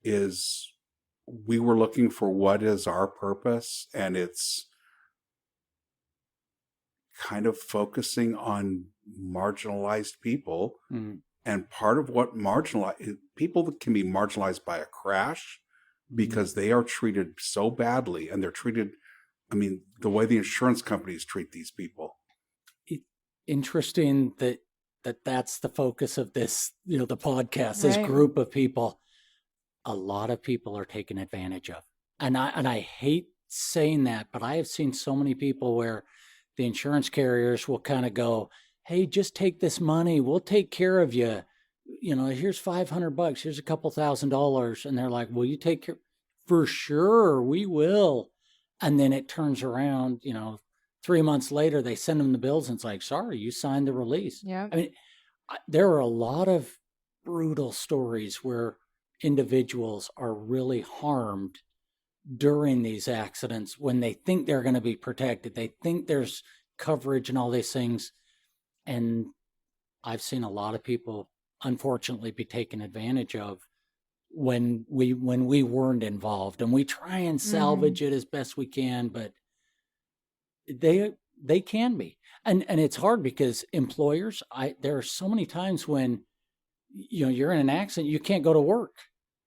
is we were looking for what is our purpose, and it's kind of focusing on marginalized people And part of what people that can be marginalized by a crash because they are treated so badly, and they're treated, I mean, the way the insurance companies treat these people. Interesting that's the focus of this, the podcast, this group of people. A lot of people are taken advantage of. And I hate saying that, but I have seen so many people where the insurance carriers will kind of go, hey, just take this money. We'll take care of you. Here's $500. Here's a couple $1,000. And they're like, will you take care? For sure, we will. And then it turns around, 3 months later, they send them the bills and it's like, sorry, you signed the release. Yeah. I mean, there are a lot of brutal stories where individuals are really harmed during these accidents when they think they're going to be protected. They think there's coverage and all these things. And I've seen a lot of people, unfortunately, be taken advantage of when we weren't involved. And we try and salvage it as best we can, but they can be. And it's hard because employers, there are so many times when you're in an accident, you can't go to work.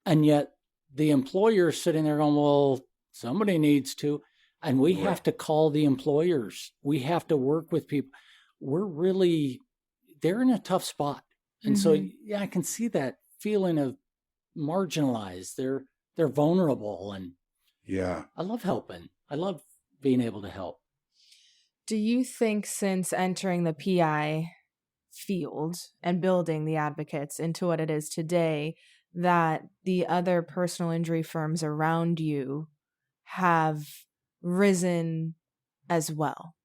And yet the employer's sitting there going, well, somebody needs to. And we have to call the employers. We have to work with people. They're in a tough spot. And so, yeah, I can see that feeling of marginalized. They're vulnerable. And yeah, I love helping. I love being able to help. Do you think since entering the PI field and building the advocates into what it is today, that the other personal injury firms around you have risen as well?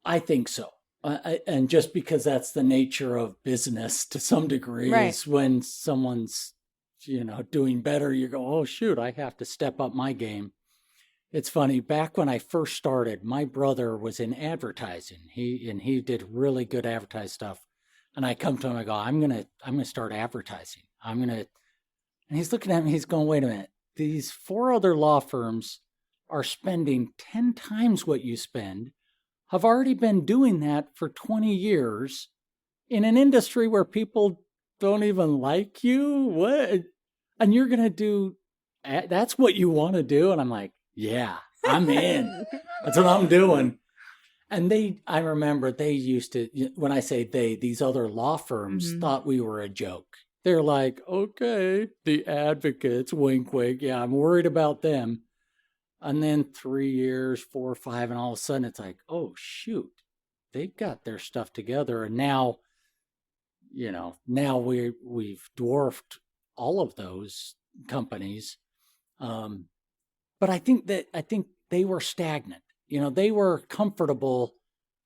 I think so. And just because that's the nature of business to some degree, is when someone's, doing better, you go, oh, shoot, I have to step up my game. It's funny, back when I first started, my brother was in advertising. He did really good advertising stuff. And I come to him, I go, I'm gonna start advertising. And he's looking at me, he's going, wait a minute. These 4 other law firms are spending 10 times what you spend, have already been doing that for 20 years in an industry where people don't even like you. What? And you're going to do, that's what you want to do? And I'm like, yeah, I'm in. That's what I'm doing. And I remember they used to, when I say these other law firms thought we were a joke. They're like, okay, the advocates, wink, wink. Yeah, I'm worried about them. And then 3 years, 4 or 5, and all of a sudden it's like, oh, shoot, they've got their stuff together. And now, we've dwarfed all of those companies. But I think they were stagnant. They were comfortable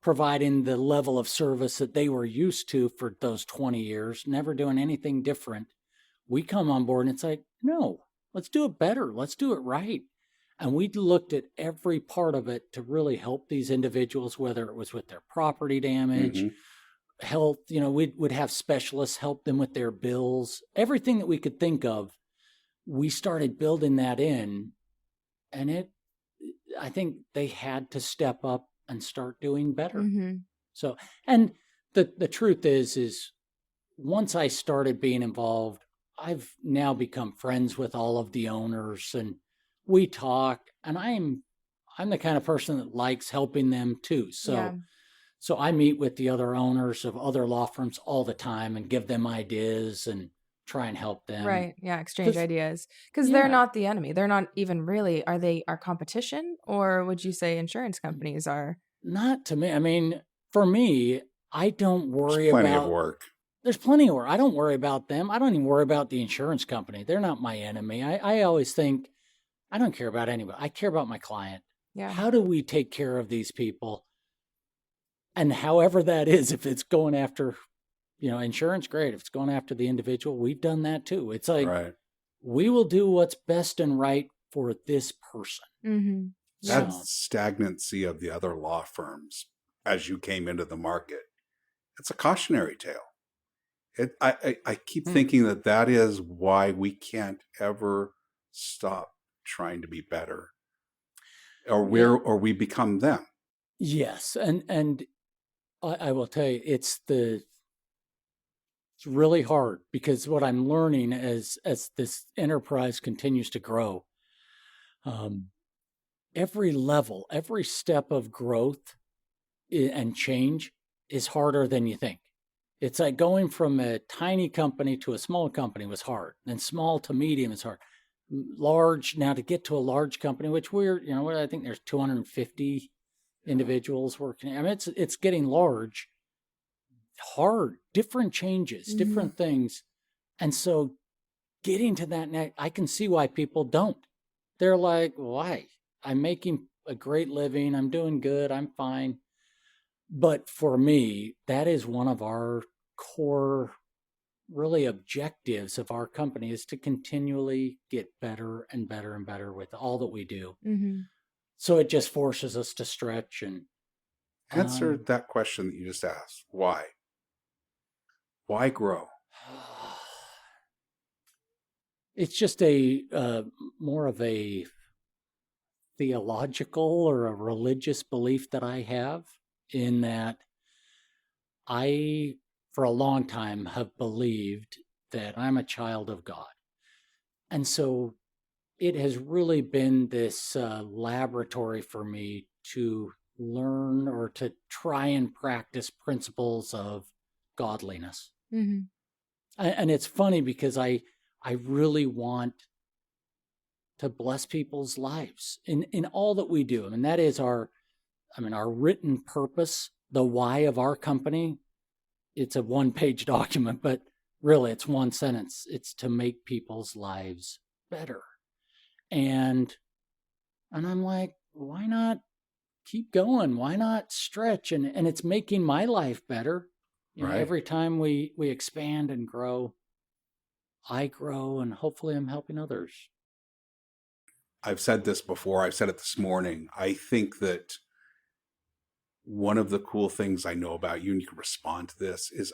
providing the level of service that they were used to for those 20 years, never doing anything different. We come on board and it's like, no, let's do it better. Let's do it right. And we looked at every part of it to really help these individuals, whether it was with their property damage, health, we'd have specialists help them with their bills, everything that we could think of. We started building that in, and I think they had to step up and start doing better. So, and the truth is once I started being involved, I've now become friends with all of the owners, and we talk, and I'm the kind of person that likes helping them too. So I meet with the other owners of other law firms all the time and give them ideas and try and help them. Right. Yeah. Exchange ideas. Because they're not the enemy. They're not even really, are they our competition? Or would you say insurance companies are? Not to me. I mean, for me, I don't worry There's about. plenty of work. There's plenty of work. I don't worry about them. I don't even worry about the insurance company. They're not my enemy. I always think, I don't care about anybody. I care about my client. Yeah. How do we take care of these people? And however that is, if it's going after, insurance, great. If it's going after the individual, we've done that too. It's like, we will do what's best and right for this person. That stagnancy of the other law firms as you came into the market, it's a cautionary tale. I keep thinking that is why we can't ever stop trying to be better, or we become them. Yes, and I will tell you, it's the It's really hard because what I'm learning as this enterprise continues to grow, every level, every step of growth and change is harder than you think. It's like going from a tiny company to a small company was hard, and small to medium is hard. Large, now to get to a large company, which I think there's 250 individuals working. I mean, it's getting large, hard, different changes, different things. And so getting to that next, I can see why people don't. They're like, why? I'm making a great living. I'm doing good. I'm fine. But for me, that is one of our core really objectives of our company, is to continually get better and better and better with all that we do. So it just forces us to stretch and answer that question that you just asked. Why? Why grow? It's just a more of a theological or a religious belief that I have, in that I, for a long time, have believed that I'm a child of God. And so it has really been this laboratory for me to learn or to try and practice principles of godliness. And it's funny because I really want to bless people's lives in all that we do. I mean, that is our written purpose, the why of our company. It's a one-page document, but really it's one sentence. It's to make people's lives better. And I'm like, why not keep going? Why not stretch? And it's making my life better. You know, every time we expand and grow, I grow, and hopefully I'm helping others. I've said this before. I've said it this morning. I think that one of the cool things I know about you, and you can respond to this, is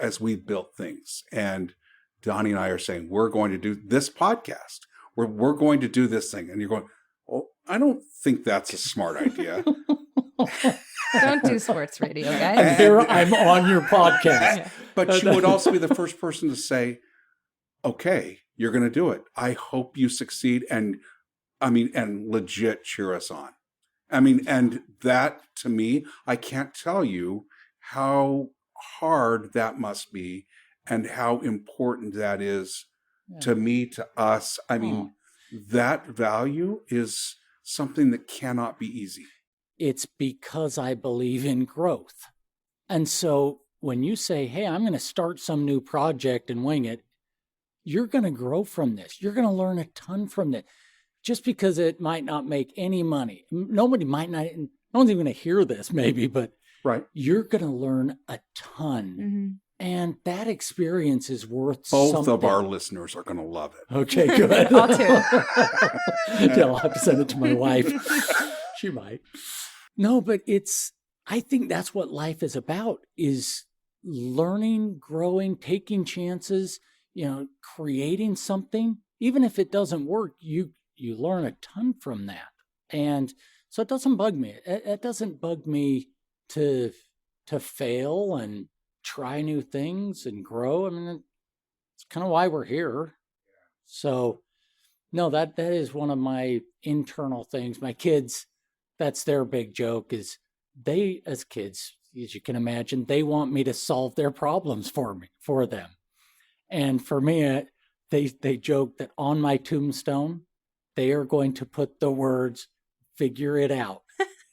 as we've built things, and Donnie and I are saying, we're going to do this podcast. We're going to do this thing. And you're going, oh, I don't think that's a smart idea. Don't do sports radio, guys. And here I'm on your podcast. But you would also be the first person to say, okay, you're going to do it. I hope you succeed. And legit cheer us on. And that, to me, I can't tell you how hard that must be and how important that is to me, to us. That value is something that cannot be easy. It's because I believe in growth. And so when you say, hey, I'm going to start some new project and wing it, you're going to grow from this. You're going to learn a ton from this. Just because it might not make any money. No one's even going to hear this maybe, but you're going to learn a ton. And that experience is worth something. Both something. of our listeners are going to love it. Okay, good. All two. Yeah, I'll have to send it to my wife. She might. No, but I think that's what life is about, is learning, growing, taking chances, creating something. Even if it doesn't work, you learn a ton from that. And so it doesn't bug me. It doesn't bug me to fail and try new things and grow. It's kind of why we're here. So no, that is one of my internal things. My kids, that's their big joke, is they, as kids, as you can imagine, they want me to solve their problems for them. And for me, they joke that on my tombstone, they are going to put the words, figure it out.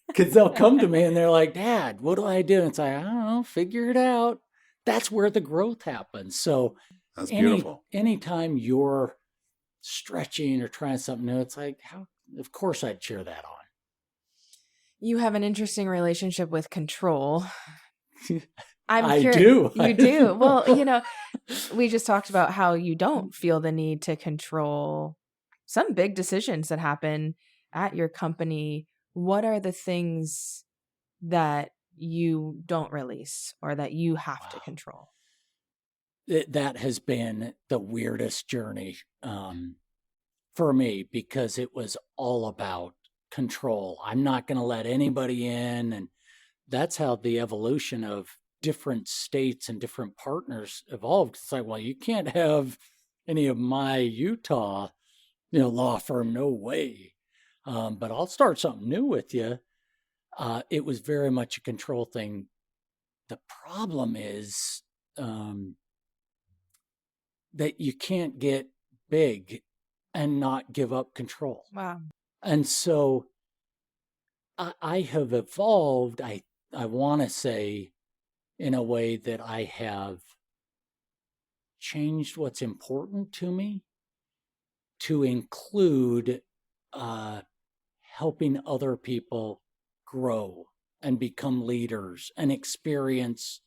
Because they'll come to me and they're like, Dad, what do I do? And it's like, I don't know, figure it out. That's where the growth happens. So that's beautiful. Anytime you're stretching or trying something new, it's like, of course I'd cheer that on. You have an interesting relationship with control. I do. You do. Well, we just talked about how you don't feel the need to control some big decisions that happen at your company. What are the things that you don't release or that you have to control? That has been the weirdest journey for me, because it was all about control. I'm not going to let anybody in. And that's how the evolution of different states and different partners evolved. It's like, well, you can't have any of my Utah, law firm, no way. But I'll start something new with you. It was very much a control thing. The problem is that you can't get big and not give up control. Wow. And so I have evolved, I want to say, in a way that I have changed what's important to me to include helping other people grow and become leaders and experience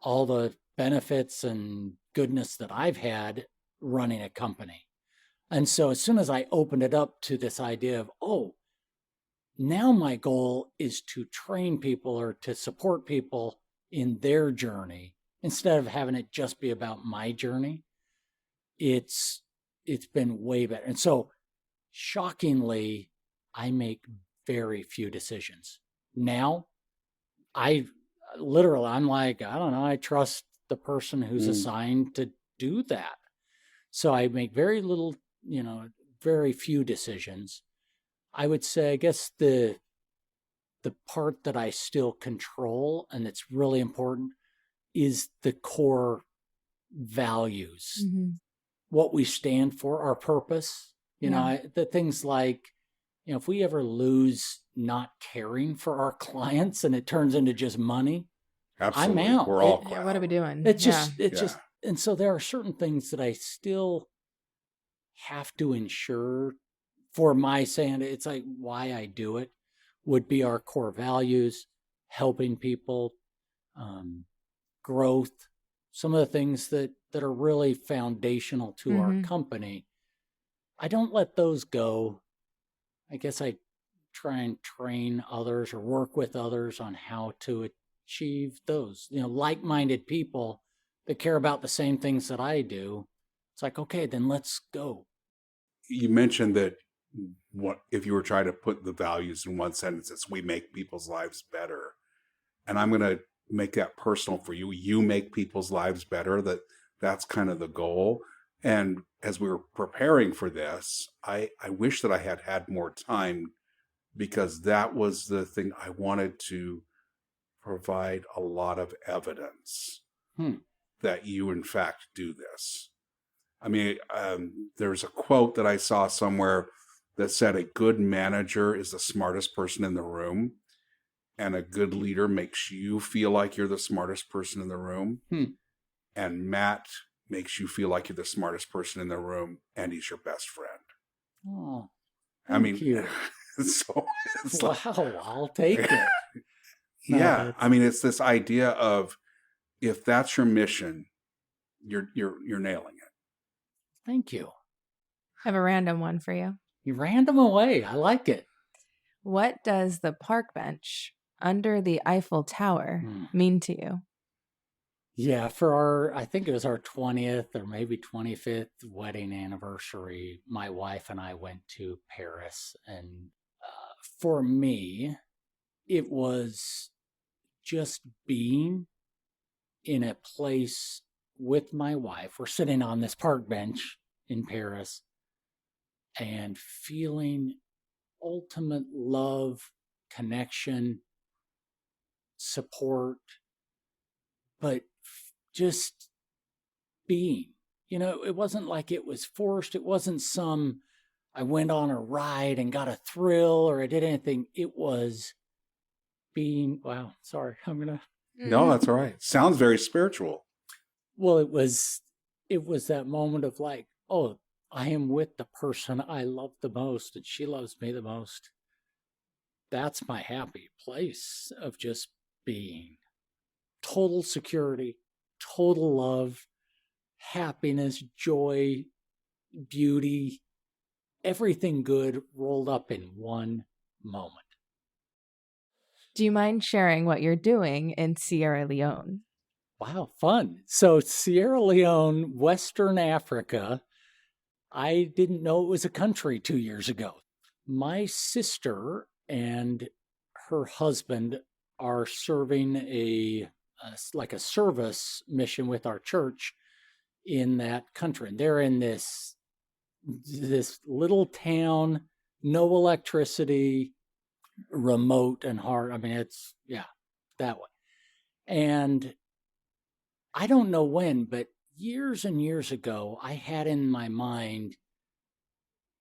all the benefits and goodness that I've had running a company. And so as soon as I opened it up to this idea of, now my goal is to train people or to support people in their journey, instead of having it just be about my journey, it's been way better. And so shockingly, I make very few decisions. Now, I'm like, I don't know, I trust the person who's assigned to do that. So I make very little, very few decisions. I would say, I guess the part that I still control and that's really important is the core values, what we stand for, our purpose. The things like, if we ever lose not caring for our clients and it turns into just money, Absolutely. I'm out. We're all Yeah, what are we doing? It's just, and so there are certain things that I still have to ensure for my sanity. It's like why I do it would be our core values, helping people, growth, some of the things that are really foundational to our company. I don't let those go. I guess I try and train others or work with others on how to achieve those, like-minded people that care about the same things that I do. It's like, okay, then let's go. You mentioned that if you were trying to put the values in one sentence, it's we make people's lives better. And I'm going to make that personal for you. You make people's lives better. That's kind of the goal. And as we were preparing for this, I wish that I had more time, because that was the thing I wanted to provide a lot of evidence that you in fact do this. I mean, there's a quote that I saw somewhere that said a good manager is the smartest person in the room, and a good leader makes you feel like you're the smartest person in the room. And Matt makes you feel like you're the smartest person in the room, and he's your best friend. Oh, thank you. So it's wow, I'll take it. Yeah, I mean, it's this idea of if that's your mission, you're nailing it. Thank you. I have a random one for you. You ran them away. I like it. What does the park bench under the Eiffel Tower mean to you? Yeah, for I think it was our 20th or maybe 25th wedding anniversary, my wife and I went to Paris. And for me, it was just being in a place with my wife. We're sitting on this park bench in Paris and feeling ultimate love, connection, support, but just being. It wasn't like it was forced. It wasn't I went on a ride and got a thrill or I did anything. It was being, wow, sorry, I'm going to. No, that's all right. Sounds very spiritual. Well, it was that moment of like, oh, I am with the person I love the most and she loves me the most. That's my happy place of just being. Total security, total love, happiness, joy, beauty, everything good rolled up in one moment. Do you mind sharing what you're doing in Sierra Leone? Wow, fun. So Sierra Leone, Western Africa, I didn't know it was a country 2 years ago. My sister and her husband are serving a like a service mission with our church in that country. And they're in this little town, no electricity, remote and hard. I mean, it's, yeah, that way. And I don't know when, but years and years ago, I had in my mind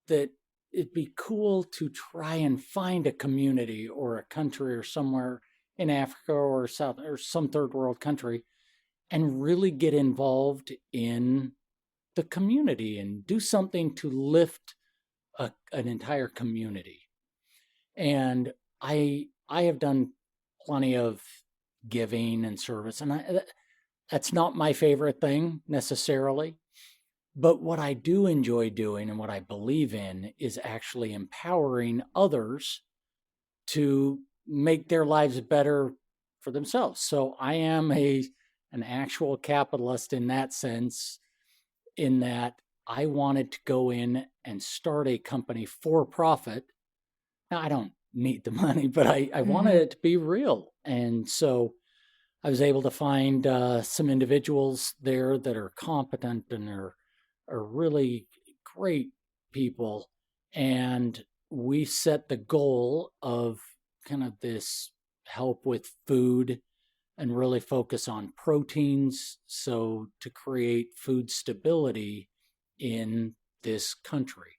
that it'd be cool to try and find a community or a country or somewhere in Africa or South or some third world country and really get involved in the community and do something to lift an entire community. And I have done plenty of giving and service, and that's not my favorite thing necessarily. But what I do enjoy doing and what I believe in is actually empowering others to make their lives better for themselves. So I am an actual capitalist in that sense, in that I wanted to go in and start a company for profit. Now, I don't need the money, but I wanted it to be real. And so I was able to find some individuals there that are competent and are really great people. And we set the goal of kind of this help with food and really focus on proteins, so to create food stability in this country.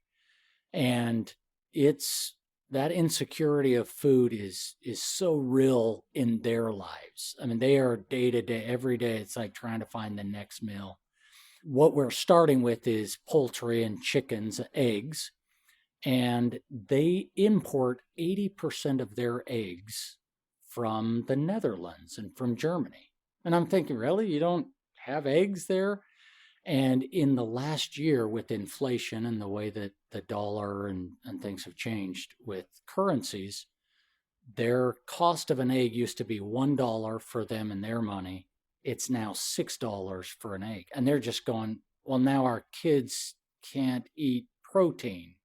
And it's that insecurity of food is so real in their lives. I mean, they are day to day, every day, it's like trying to find the next meal. What we're starting with is poultry and chickens, eggs, and they import 80% of their eggs from the Netherlands and from Germany. And I'm thinking, really? You don't have eggs there? And in the last year, with inflation and the way that the dollar and things have changed with currencies, their cost of an egg used to be $1 for them and their money. It's now $6 for an egg. And they're just going, well, now our kids can't eat protein.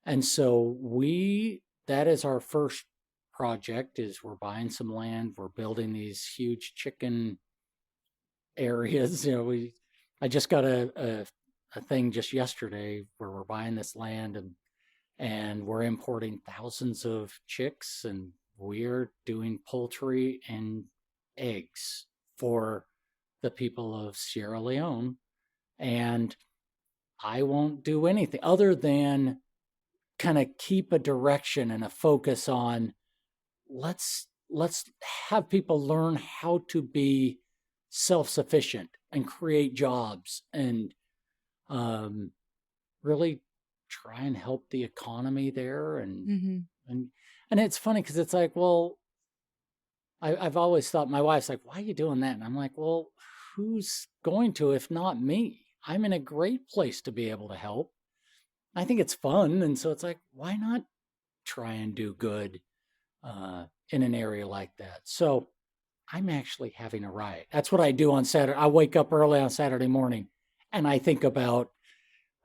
And so that is our first project, is we're buying some land, we're building these huge chicken areas. I just got a thing just yesterday where we're buying this land and we're importing thousands of chicks, and we're doing poultry and eggs for the people of Sierra Leone. And I won't do anything other than kind of keep a direction and a focus on let's have people learn how to be self-sufficient and create jobs and really try and help the economy there. And it's funny because it's like, well, I've always thought, my wife's like, why are you doing that? And I'm like, well, who's going to if not me? I'm in a great place to be able to help. I think it's fun. And so it's like, why not try and do good in an area like that? So I'm actually having a riot. That's what I do on Saturday. I wake up early on Saturday morning and I think about,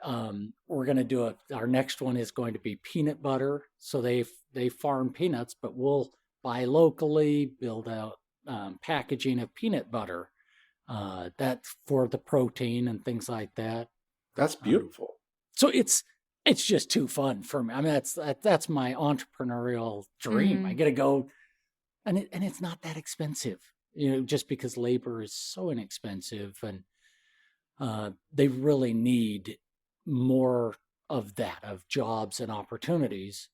we're going to do our next one is going to be peanut butter. So they farm peanuts, but we'll buy locally, build out packaging of peanut butter. That's for the protein and things like that. That's beautiful. So it's just too fun for me. I mean, that's my entrepreneurial dream. I get to go, and it's not that expensive, just because labor is so inexpensive, and they really need more of that, of jobs and opportunities.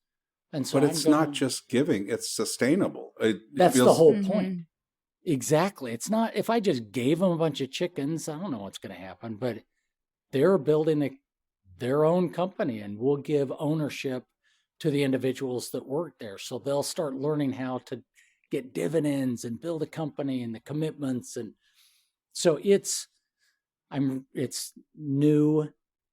And so, but it's not just giving; it's sustainable. That's the whole point. Exactly. It's not, if I just gave them a bunch of chickens, I don't know what's going to happen, but they're building their own company, and we'll give ownership to the individuals that work there. So they'll start learning how to get dividends and build a company and the commitments. And so it's new.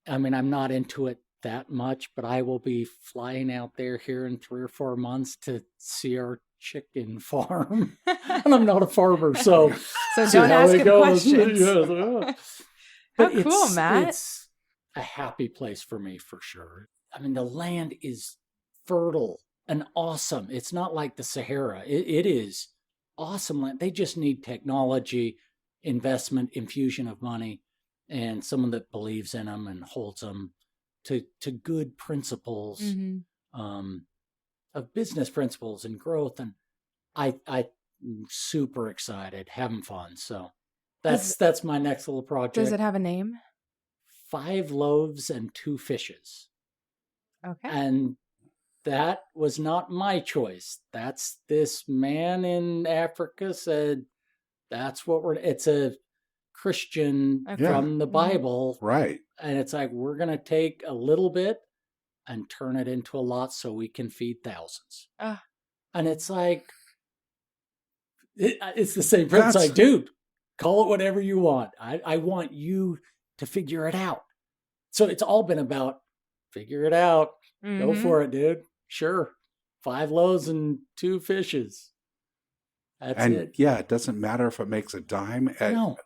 I mean, I'm not into it that much, but I will be flying out there here in 3 or 4 months to see our chicken farm. And I'm not a farmer, so don't ask him questions. But how cool, Matt. It's a happy place for me, for sure. I mean, the land is fertile and awesome. It's not like the Sahara. It is awesome land. They just need technology, investment, infusion of money, and someone that believes in them and holds them to good principles, of business principles and growth. And I'm super excited, having fun. So that's my next little project. Does it have a name? 5 loaves and 2 fishes. Okay. And that was not my choice. That's this man in Africa said, that's what it's a Christian from the Bible. Right. And it's like, we're going to take a little bit and turn it into a lot so we can feed thousands. And it's like, it's the same principle. It's like, dude, call it whatever you want. I want you to figure it out. So it's all been about figure it out. Go for it, dude. Sure. 5 loaves and 2 fishes. That's it. Yeah, it doesn't matter if it makes a dime. No.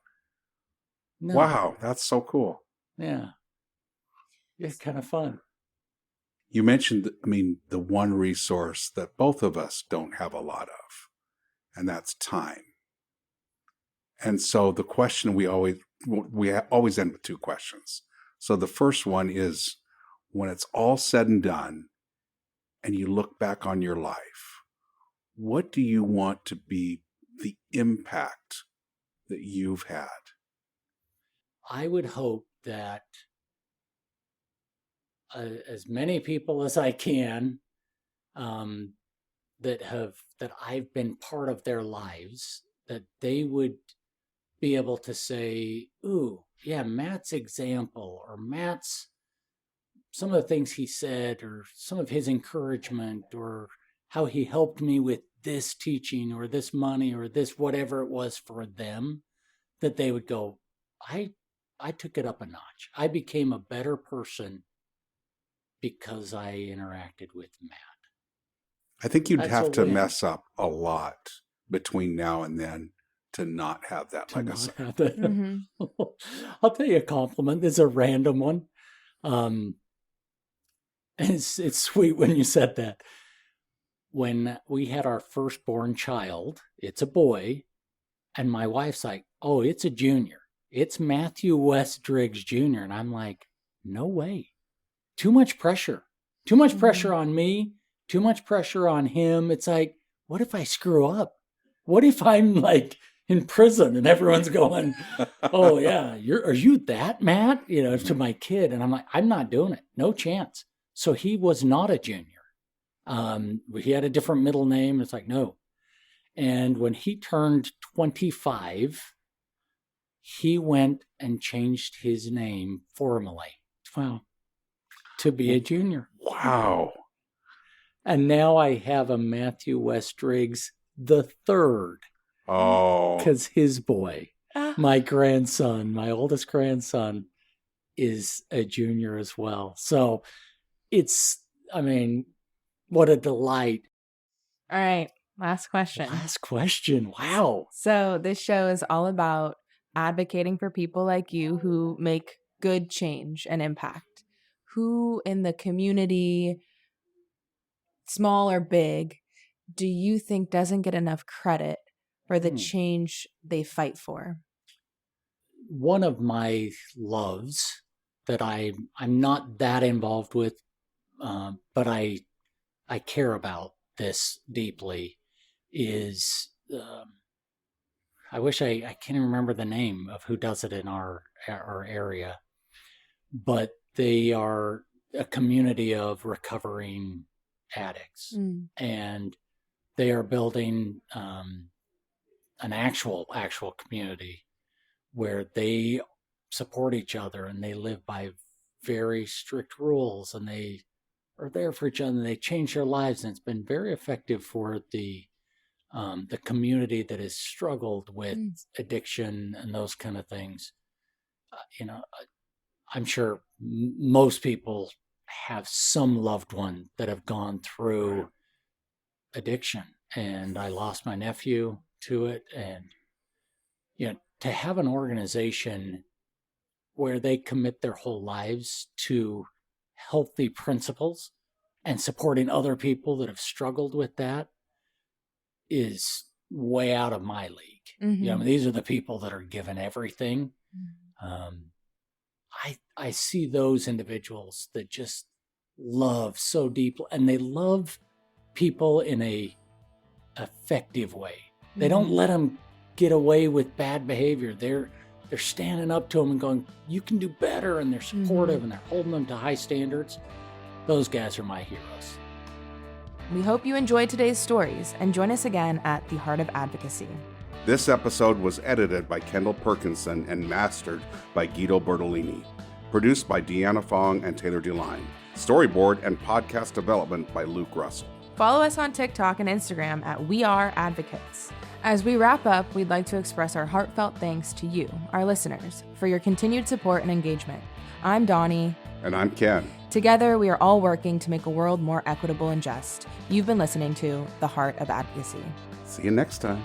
Wow, that's so cool. Yeah. It's kind of fun. You mentioned, the one resource that both of us don't have a lot of, and that's time. And so the question we always end with 2 questions. So the first one is, when it's all said and done, and you look back on your life, what do you want to be the impact that you've had? I would hope that as many people as I can, that I've been part of their lives, that they would be able to say, ooh, yeah, Matt's example, or Matt's, some of the things he said, or some of his encouragement, or how he helped me with this teaching, or this money, or this whatever it was for them, that they would go, I took it up a notch. I became a better person because I interacted with Matt. I think you'd have to mess up a lot between now and then to not have that legacy. I'll tell you a compliment. This is a random one. It's sweet when you said that. When we had our firstborn child, it's a boy, and my wife's like, oh, it's a junior. It's Matthew West Driggs Jr. And I'm like, no way. Too much pressure. Too much pressure on me. Too much pressure on him. It's like, what if I screw up? What if I'm like in prison and everyone's going, oh yeah, are you that, Matt? To my kid. And I'm like, I'm not doing it. No chance. So he was not a junior. He had a different middle name. It's like, no. And when he turned 25, he went and changed his name formally. Wow. To be a junior. Wow. And now I have a Matthew West Driggs the third. Oh. Because his boy, my grandson, my oldest grandson, is a junior as well. So it's, what a delight. All right. Last question. Wow. So this show is all about advocating for people like you who make good change and impact. Who in the community, small or big, do you think doesn't get enough credit for the change they fight for? One of my loves that I'm not that involved with, but I care about this deeply, is I wish I can't remember the name of who does it in our area, but they are a community of recovering addicts, and they are building an actual community where they support each other and they live by very strict rules, and they are there for each other, and they change their lives, and it's been very effective for the community that has struggled with addiction and those kind of things. I'm sure most people have some loved one that have gone through addiction, and I lost my nephew to it. And to have an organization where they commit their whole lives to healthy principles and supporting other people that have struggled with that is way out of my league. These are the people that are given everything. I see those individuals that just love so deeply, and they love people in a effective way. They don't let them get away with bad behavior. They're standing up to them and going, you can do better, and they're supportive and they're holding them to high standards. Those guys are my heroes. We hope you enjoyed today's stories and join us again at The Heart of Advocacy. This episode was edited by Kendall Perkinson and mastered by Guido Bertolini. Produced by Deanna Fong and Taylor DeLine. Storyboard and podcast development by Luke Russell. Follow us on TikTok and Instagram at We Are Advocates. As we wrap up, we'd like to express our heartfelt thanks to you, our listeners, for your continued support and engagement. I'm Donnie. And I'm Ken. Together, we are all working to make a world more equitable and just. You've been listening to The Heart of Advocacy. See you next time.